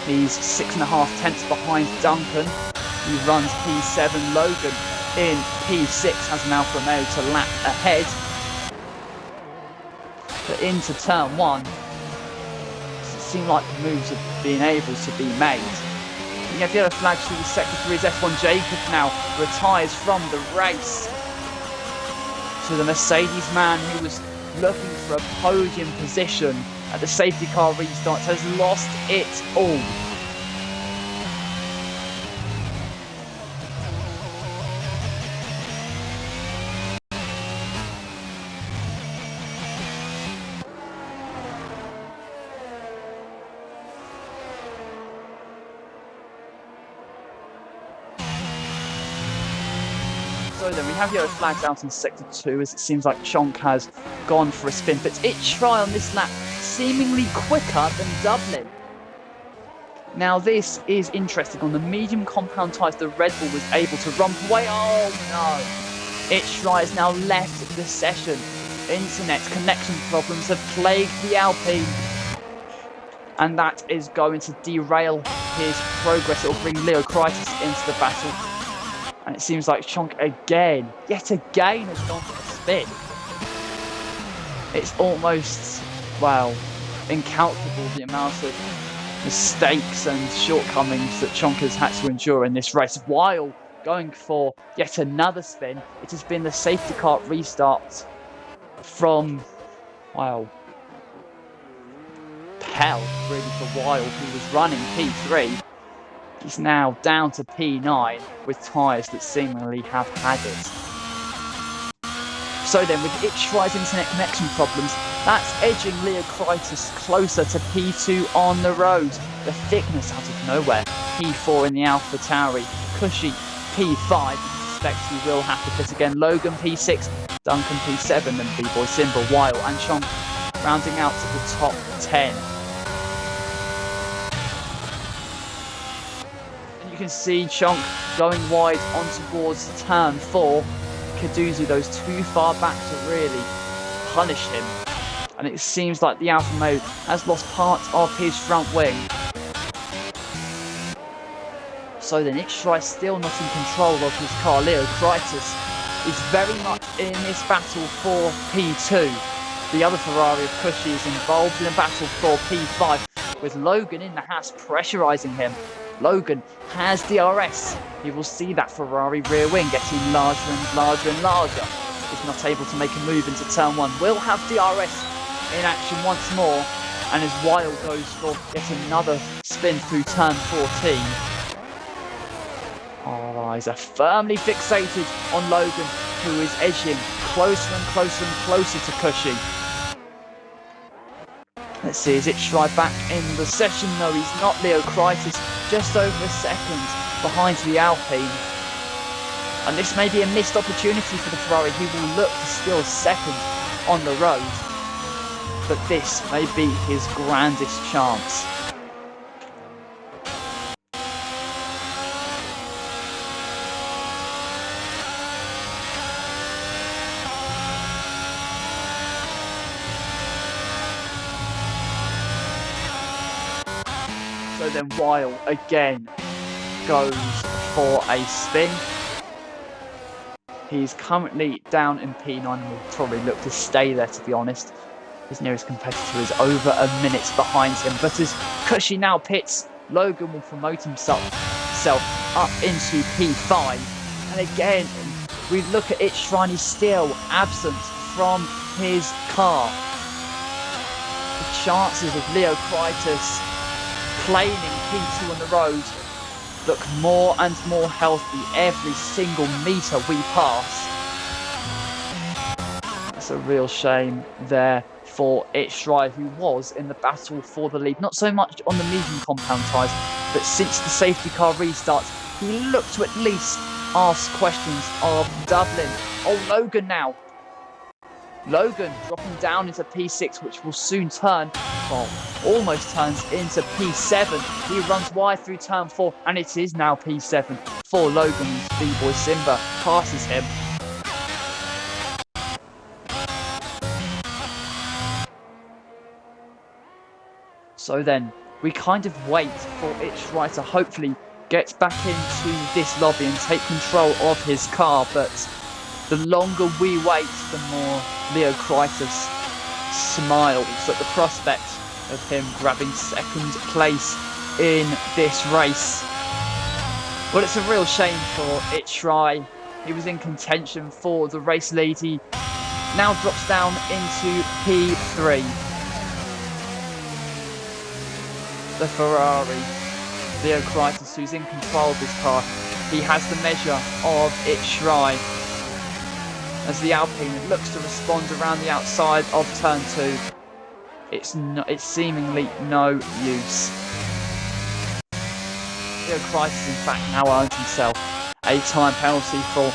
Speaker 1: He's 6.5 tenths behind Duncan. He runs P7. Logan in P6 has an Alfa Romeo to lap ahead. But into turn one, it seem like the moves are being able to be made. You have yellow flags through the sector 3 as F1 Jacob now retires from the race. So the Mercedes man who was looking for a podium position at the safety car restart has lost it all. So then we have yellow flags out in sector 2 as it seems like Chonk has gone for a spin, but its try on this lap seemingly quicker than Dublin. Now this is interesting. On the medium compound tyres, the Red Bull was able to rump away. Oh no! Its try has now left the session. Internet connection problems have plagued the Alpine. And that is going to derail his progress. It will bring Leo Crichton into the battle. And it seems like Chonk yet again has gone for a spin. It's almost, incalculable the amount of mistakes and shortcomings that Chonk has had to endure in this race. While going for yet another spin, it has been the safety car restart from, Pell, really, for Weil, who was running P3. He's now down to P9 with tyres that seemingly have had it. So then, with Itchry's internet connection problems, that's edging Leo Crichton closer to P2 on the road. The thickness out of nowhere. P4 in the Alpha Tauri. Cushy P5. He suspects he will have to fit again. Logan P6. Duncan P7. And B-Boy Simba, Weil and Chonk rounding out to the top 10. You can see Chonk going wide on towards turn 4. Kaduzu goes too far back to really punish him. And it seems like the Alfa Mode has lost part of his front wing. So then Itchry still not in control of his car. Leo Crichton is very much in this battle for P2. The other Ferrari of Cushy is involved in a battle for P5 with Logan in the Haas pressurising him. Logan has DRS. You will see that Ferrari rear wing getting larger and larger and larger. Is not able to make a move into turn 1. Will have DRS in action once more. And as Weil goes for yet another spin through turn 14. Our eyes are firmly fixated on Logan, who is edging closer and closer and closer to Cushy. Let's see, is Itchry back in the session? No, he's not. Leo Crichton just over a second behind the Alpine. And this may be a missed opportunity for the Ferrari, who will look to steal second on the road. But this may be his grandest chance. So then Weil again goes for a spin. He's currently down in P9 and will probably look to stay there, to be honest. His nearest competitor is over a minute behind him. But as Cushy now pits, Logan will promote himself up into P5. And again, we look at Itchry, he's still absent from his car. The chances of Leo Crichton claiming P2 on the road look more and more healthy every single metre we pass. It's a real shame there for Itchry, who was in the battle for the lead. Not so much on the medium compound tyres, but since the safety car restarts, he looked to at least ask questions of Dublin. Oh, Logan now. Logan dropping down into P6, which will soon turn, almost turns into P7. He runs wide through turn 4, and it is now P7 for Logan. B-Boy Simba passes him. So then, we kind of wait for Itchry to hopefully get back into this lobby and take control of his car, but the longer we wait, the more Leo Crichton smiles at the prospect of him grabbing second place in this race. Well, it's a real shame for Itchry. He was in contention for the race lead. He now drops down into P3. The Ferrari, Leocritus, who's in control of this car, he has the measure of Itchry as the Alpine looks to respond around the outside of turn 2. It's seemingly no use. Leocritus, in fact, now earned himself a time penalty for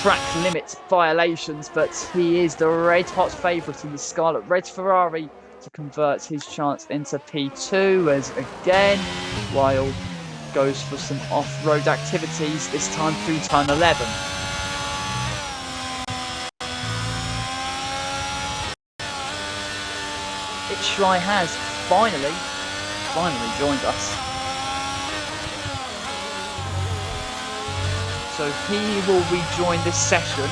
Speaker 1: track limit violations, but he is the red-hot favourite in the Scarlet Red Ferrari to convert his chance into P2, as again, Weil goes for some off-road activities, this time through turn 11. Itchry has finally joined us. So he will rejoin this session,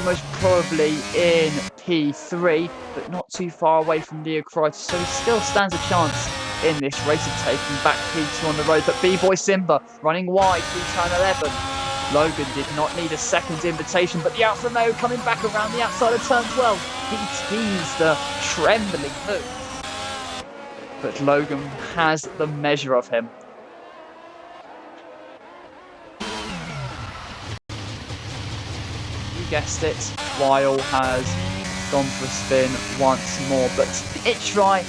Speaker 1: most probably in P3, but not too far away from Leocritus, so he still stands a chance in this race of taking back P2 on the road. But B-Boy Simba running wide through turn 11. Logan did not need a second invitation, but the Alfa Romeo coming back around the outside of turn 12. He teased the trembling move, but Logan has the measure of him. Guessed it, Weil has gone for a spin once more, but Itchry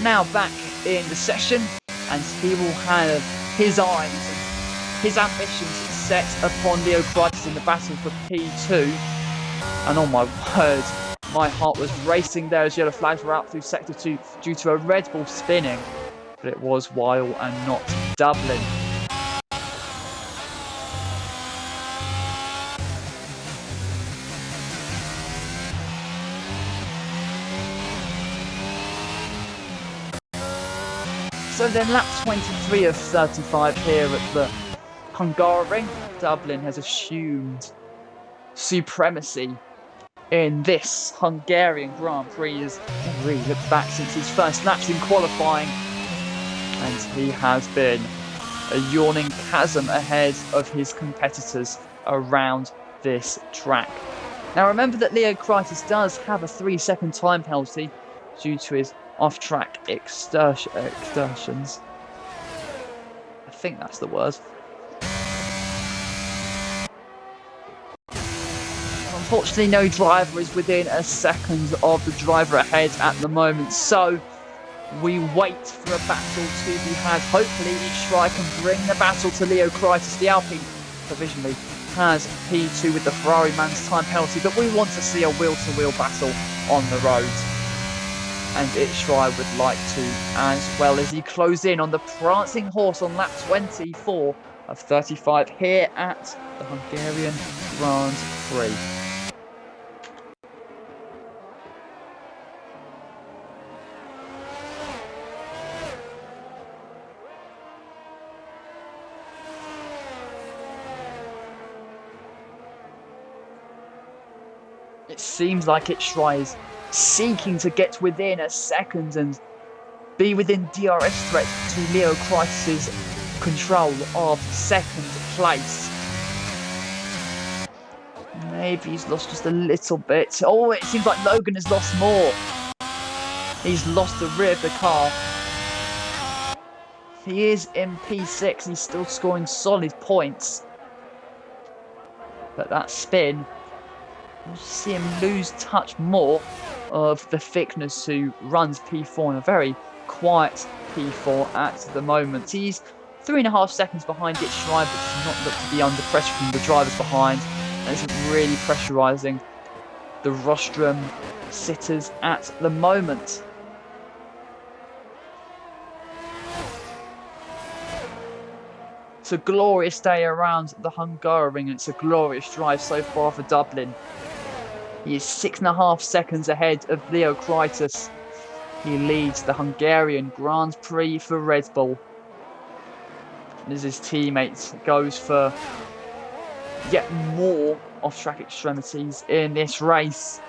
Speaker 1: now back in the session, and he will have his eyes and his ambitions set upon Leocritus in the battle for P2. And oh my word, my heart was racing there as yellow flags were out through sector 2 due to a Red Bull spinning, but it was Weil and not Dublin. So then lap 23 of 35 here at the Hungary. Dublin has assumed supremacy in this Hungarian Grand Prix as he really looked back since his first laps in qualifying, and he has been a yawning chasm ahead of his competitors around this track. Now remember that Leocritus does have a 3-second time penalty due to his off-track excursions. I think that's the word. Unfortunately, no driver is within a second of the driver ahead at the moment, so we wait for a battle to be had. Hopefully, Itchry can bring the battle to Leocritus. The Alpine provisionally has P2 with the Ferrari man's time penalty, but we want to see a wheel-to-wheel battle on the road. And Itchry would like to, as well as he close in on the prancing horse on lap 24 of 35 here at the Hungarian Grand Prix. It seems like Itchry is seeking to get within a second and be within DRS threat to Leocritus' control of second place. Maybe he's lost just a little bit. Oh, it seems like Logan has lost more. He's lost the rear of the car. He is in P6. He's still scoring solid points. But that spin, we'll see him lose touch more of the Thickness, who runs P4 in a very quiet P4 at the moment. He's 3.5 seconds behind Itchry, but does not look to be under pressure from the drivers behind, and isn't really pressurising the rostrum sitters at the moment. It's a glorious day around the Hungary, and it's a glorious drive so far for Dublin. He is 6.5 seconds ahead of Leocritus. He leads the Hungarian Grand Prix for Red Bull. And as his teammate goes for yet more off-track extremities in this race.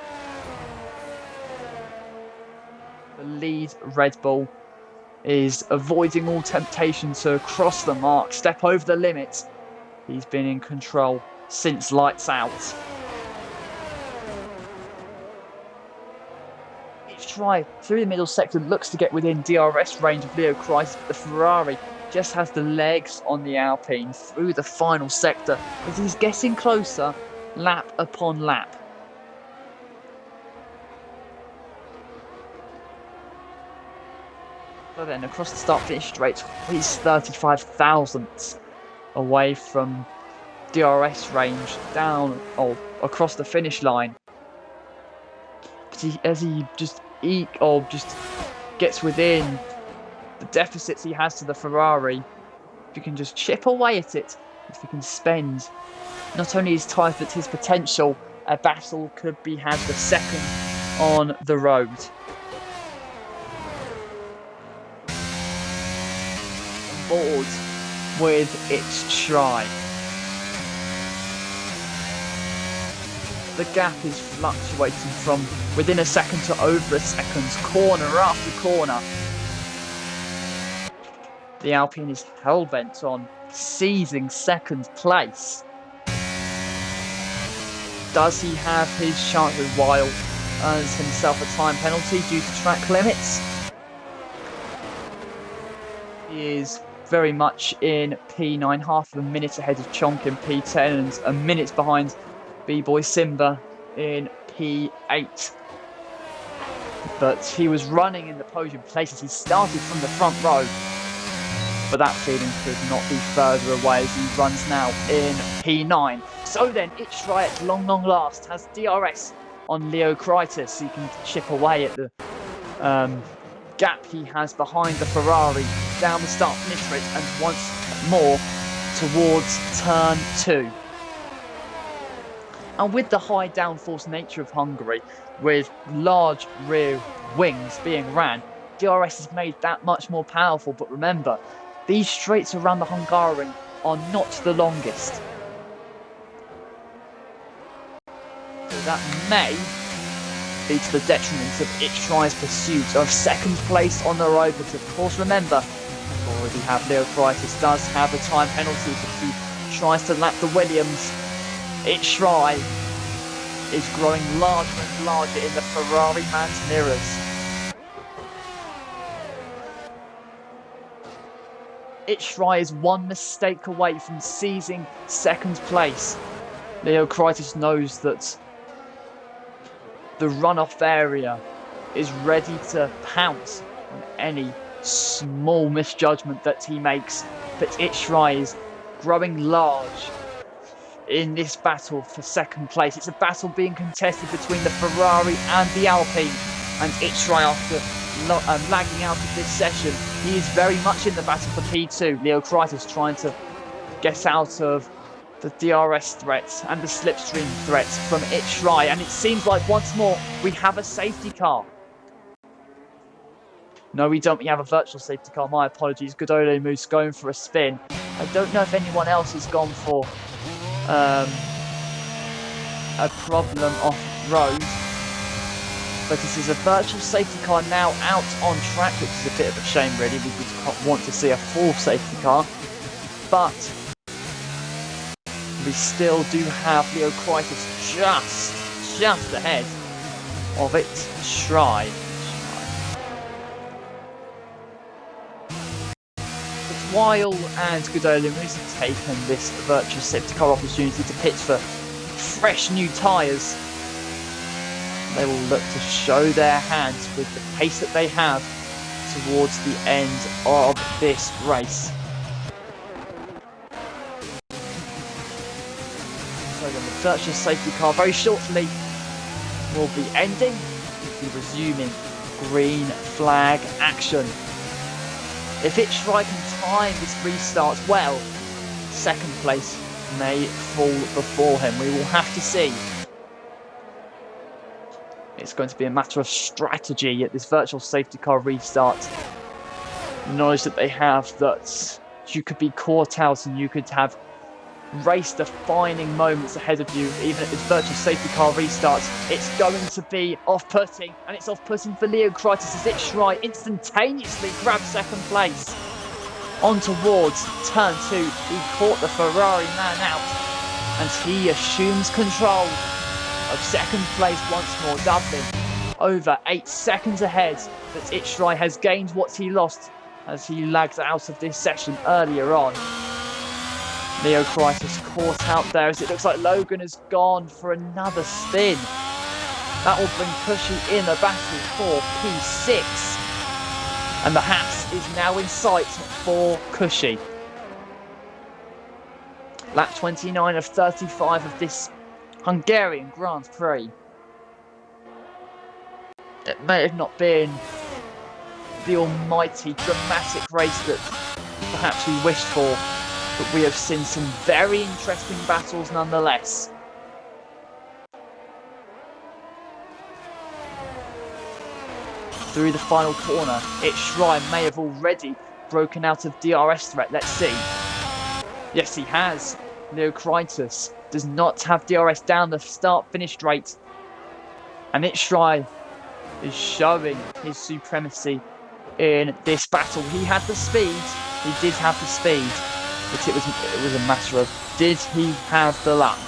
Speaker 1: The lead Red Bull is avoiding all temptation to cross the mark, step over the limit. He's been in control since lights out. Each try through the middle sector looks to get within DRS range of Leo Christ, but the Ferrari just has the legs on the Alpine through the final sector as he's getting closer lap upon lap. So then across the start-finish straight, he's 35 thousandths away from DRS range down or across the finish line. But as he just gets within the deficits he has to the Ferrari, if he can just chip away at it, if he can spend not only his time but his potential, a battle could be had for second on the road. Board with its try. The gap is fluctuating from within a second to over a second, corner after corner. The Alpine is hell-bent on seizing second place. Does he have his chances while earns himself a time penalty due to track limits? He is very much in P9, half of a minute ahead of Chonk in P10 and a minute behind B-Boy Simba in P8. But he was running in the podium places. He started from the front row, but that feeling could not be further away as he runs now in P9. So then, Itchry at long last has DRS on Leo Kritis. He can chip away at the gap he has behind the Ferrari down the start-finish straight and once more towards turn 2. And with the high downforce nature of Hungary, with large rear wings being ran, DRS is made that much more powerful. But remember, these straights around the Hungarian are not the longest. So that may be to the detriment of Itchry's pursuit of second place on the road. But of course, remember, we already have Leo Kritis does have a time penalty if he tries to lap the Williams. Itchry is growing larger and larger in the Ferrari man's mirrors. Itchry is one mistake away from seizing second place. Leo Kritis knows that the runoff area is ready to pounce on any small misjudgment that he makes, but Itchry is growing large in this battle for second place. It's a battle being contested between the Ferrari and the Alpine, and Itchry, after lagging out of this session, he is very much in the battle for P2. Leo Kritis trying to get out of the DRS threats and the slipstream threats from Itchry, and it seems like once more we have a safety car. No, we don't. We have a virtual safety car. My apologies. Good Ole Moose going for a spin. I don't know if anyone else has gone for a problem off-road, but this is a virtual safety car now out on track, which is a bit of a shame really. We would want to see a full safety car, but we still do have Leo Kritis just ahead of Itchry. Weil and Good Ole Moose have taken this virtual safety car opportunity to pit for fresh new tyres. They will look to show their hands with the pace that they have towards the end of this race. So then the virtual safety car very shortly will be ending. We'll be resuming green flag action. If Itchry can time this restart well, second place may fall before him. We will have to see. It's going to be a matter of strategy at this virtual safety car restart. The knowledge that they have that you could be caught out and you could have race-defining moments ahead of you, even at this virtual safety car restart. It's going to be off-putting, and it's off-putting for Leo Kreitis as Itchrai instantaneously grabs second place. On towards turn 2, he caught the Ferrari man out, and he assumes control of second place once more. Dublin over 8 seconds ahead, but Itchrai has gained what he lost as he lagged out of this session earlier on. Leo Kreitis caught out there as it looks like Logan has gone for another spin. That will bring Cushy in the battle for P6. And the Haps is now in sight for Cushy. Lap 29 of 35 of this Hungarian Grand Prix. It may have not been the almighty dramatic race that perhaps we wished for, but we have seen some very interesting battles nonetheless. Through the final corner, Itchrai may have already broken out of DRS threat. Let's see. Yes, he has. Leo Kreitis does not have DRS down the start-finish straight. And Itchrai is showing his supremacy in this battle. He had the speed. He did have the speed. But it was a matter of, did he have the luck?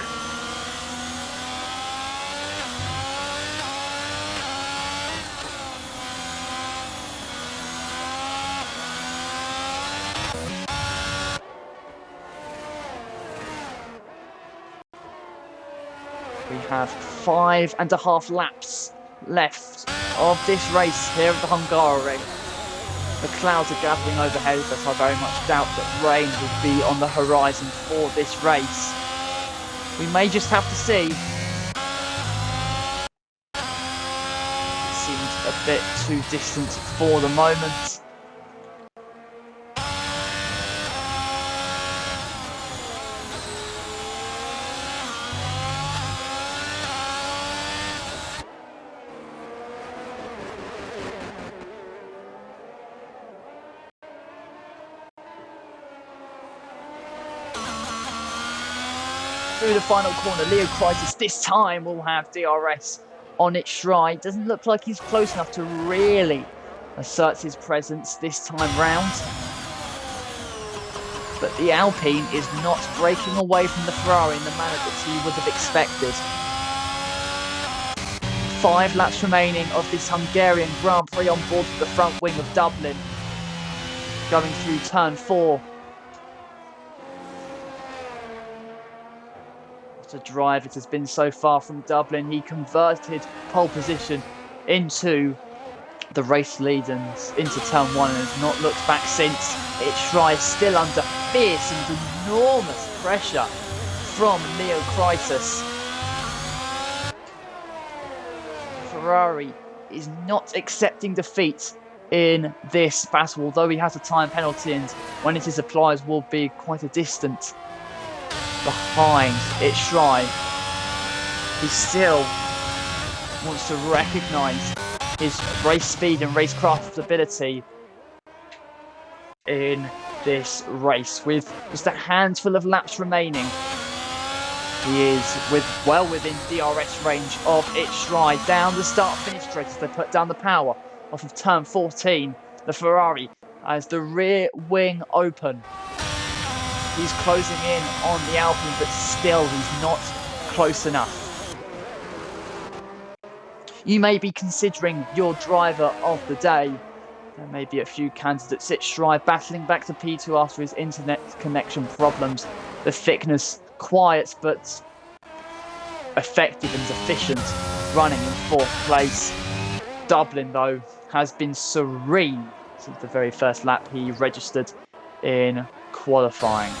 Speaker 1: We have 5.5 laps left of this race here at the Hungary. The clouds are gathering overhead, but I very much doubt that rain will be on the horizon for this race. We may just have to see. It seems a bit too distant for the moment. Through the final corner, Leo Kreitis this time will have DRS on Itchrai. Doesn't look like he's close enough to really assert his presence this time round. But the Alpine is not breaking away from the Ferrari in the manner that he would have expected. 5 laps remaining of this Hungarian Grand Prix on board the front wing of Dublin. Going through turn 4. What a drive it has been so far from Dublin. He converted pole position into the race lead and into turn 1 and has not looked back since. Itchrai is still under fierce and enormous pressure from Leo Kreitis. Ferrari is not accepting defeat in this battle, although he has a time penalty and when it is applied will be quite a distance behind Itchrai. He still wants to recognise his race speed and racecraft ability in this race. With just a handful of laps remaining, he is well within DRS range of Itchrai. Down the start-finish straight as they put down the power off of turn 14. The Ferrari as the rear wing open. He's closing in on the Alpine, but still he's not close enough. You may be considering your driver of the day. There may be a few candidates. Itchrai battling back to P2 after his internet connection problems. The thickness, quiet but effective and efficient, running in 4th place. Dublin, though, has been serene since the very first lap he registered in qualifying.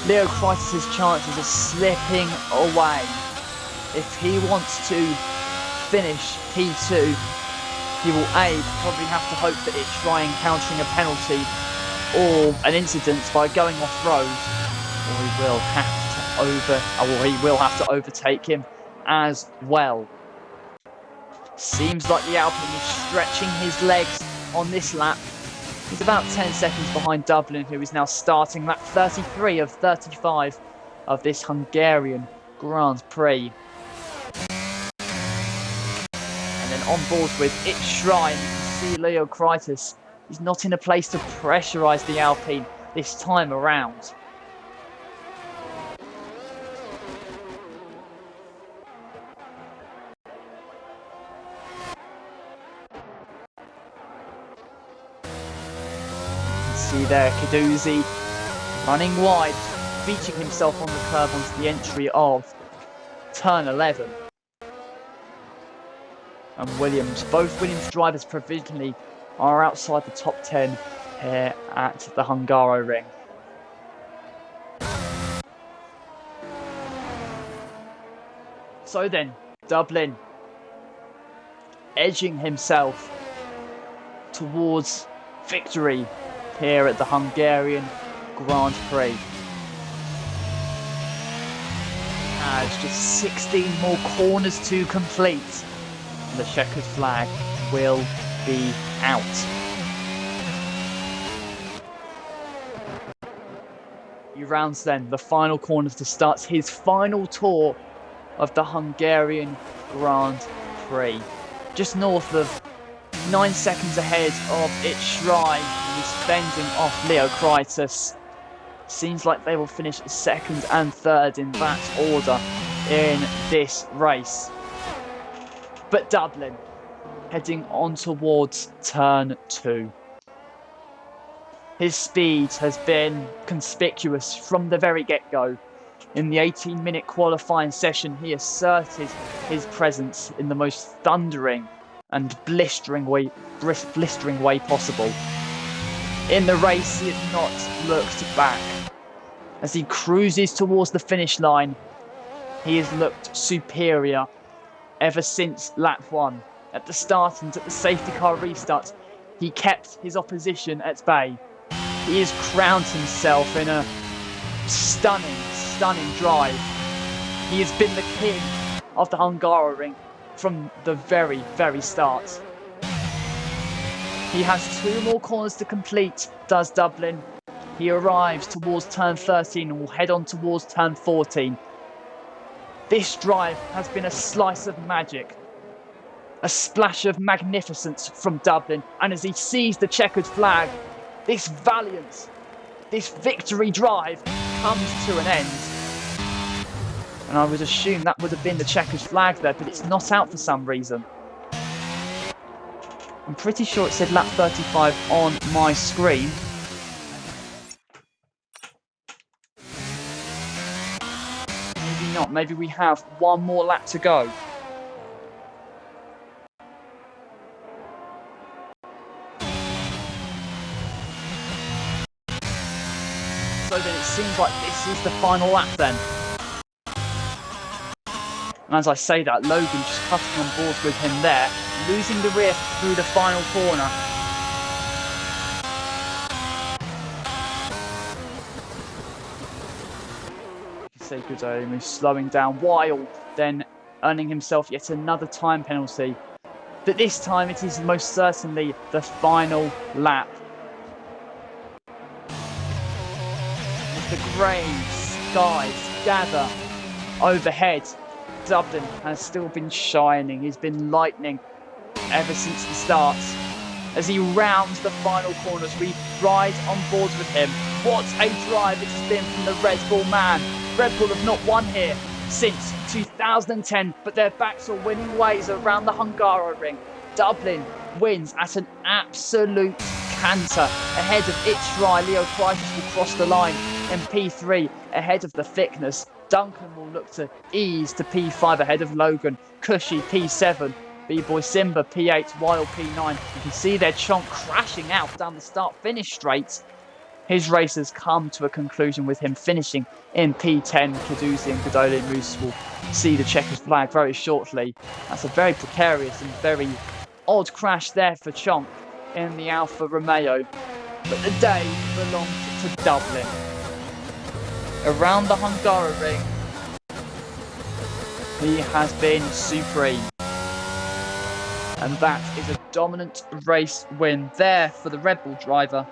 Speaker 1: Leo Kreitis' chances are slipping away. If he wants to finish P2, he will probably have to hope that Itchrai encountering a penalty or an incident by going off road, or he will have to overtake him as well. Seems like the Alpine is stretching his legs on this lap. He's about 10 seconds behind Dublin, who is now starting lap 33 of 35 of this Hungarian Grand Prix. And then on board with its Shrine, you can see Leo Kreitis is not in a place to pressurise the Alpine this time around. See there, Caduzzi running wide, beaching himself on the curb onto the entry of turn 11. And both Williams drivers provisionally are outside the top 10 here at the Hungaroring. So then, Dublin edging himself towards victory here at the Hungarian Grand Prix. Has just 16 more corners to complete. And the checkered flag will be out. He rounds then the final corners to start his final tour of the Hungarian Grand Prix. Just north of 9 seconds ahead of its Shrine, he's fending off Leo Kreitis. Seems like they will finish second and third in that order in this race. But Dublin heading on towards turn 2. His speed has been conspicuous from the very get-go. In the 18-minute qualifying session, he asserted his presence in the most thundering and blistering way possible. In the race, he has not looked back. As he cruises towards the finish line, he has looked superior ever since lap 1. At the start and at the safety car restart, he kept his opposition at bay. He has crowned himself in a stunning drive. He has been the king of the Hungaroring from the very start. He has 2 more corners to complete, does Dublin. He arrives towards turn 13 and will head on towards turn 14. This drive has been a slice of magic, a splash of magnificence from Dublin, and as he sees the checkered flag, this victory drive comes to an end. And I would assume that would have been the checkered flag there, but it's not out for some reason. I'm pretty sure it said lap 35 on my screen. Maybe not. Maybe we have one more lap to go. So then it seems like this is the final lap then. And as I say that, Logan just cutting on board with him there, losing the rear through the final corner. Say good aim, slowing down while then earning himself yet another time penalty. But this time it is most certainly the final lap. As the grey skies gather overhead, Dublin has still been shining. He's been lightning ever since the start. As he rounds the final corners, we ride on board with him. What a drive it has been from the Red Bull man. Red Bull have not won here since 2010, but their backs are winning ways around the Hungaroring. Dublin wins at an absolute canter. Ahead of its try, Leo Kreitis will cross the line in P3 ahead of the thickness. Duncan will look to ease to P5 ahead of Logan. Cushy P7. B-Boy Simba P8, Wild P9. You can see their chunk crashing out down the start-finish straight. His race has come to a conclusion with him finishing in P10. Caduzzi and Godoli Moose will see the checkered flag very shortly. That's a very precarious and very odd crash there for Chonk in the Alfa Romeo. But the day belonged to Dublin. Around the Hungaroring, he has been supreme. And that is a dominant race win there for the Red Bull driver.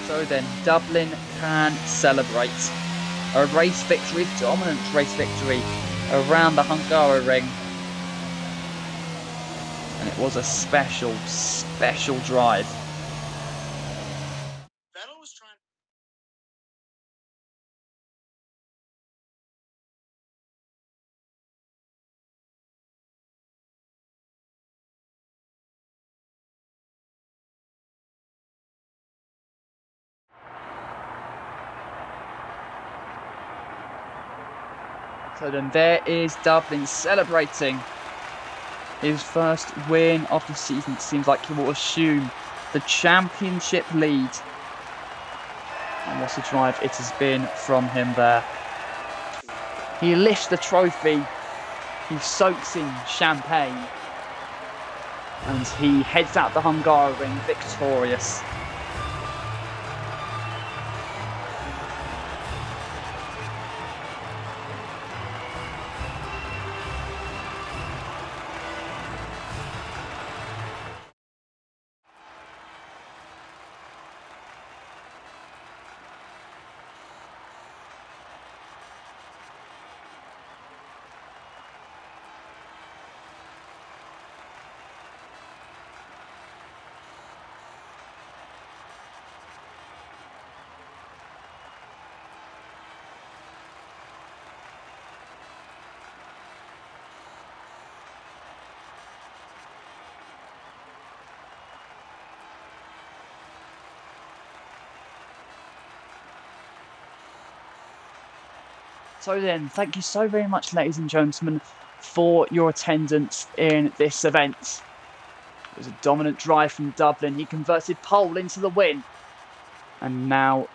Speaker 1: So then, Dublin can celebrate a race victory, dominant race victory around the Hungary ring. And it was a special, special drive. So then there is Dublin celebrating his first win of the season. It seems like he will assume the championship lead. And what a drive it has been from him there. He lifts the trophy, he soaks in champagne, and he heads out the Hungary ring victorious. So then, thank you so very much, ladies and gentlemen, for your attendance in this event. It was a dominant drive from Dublin. He converted pole into the win. And now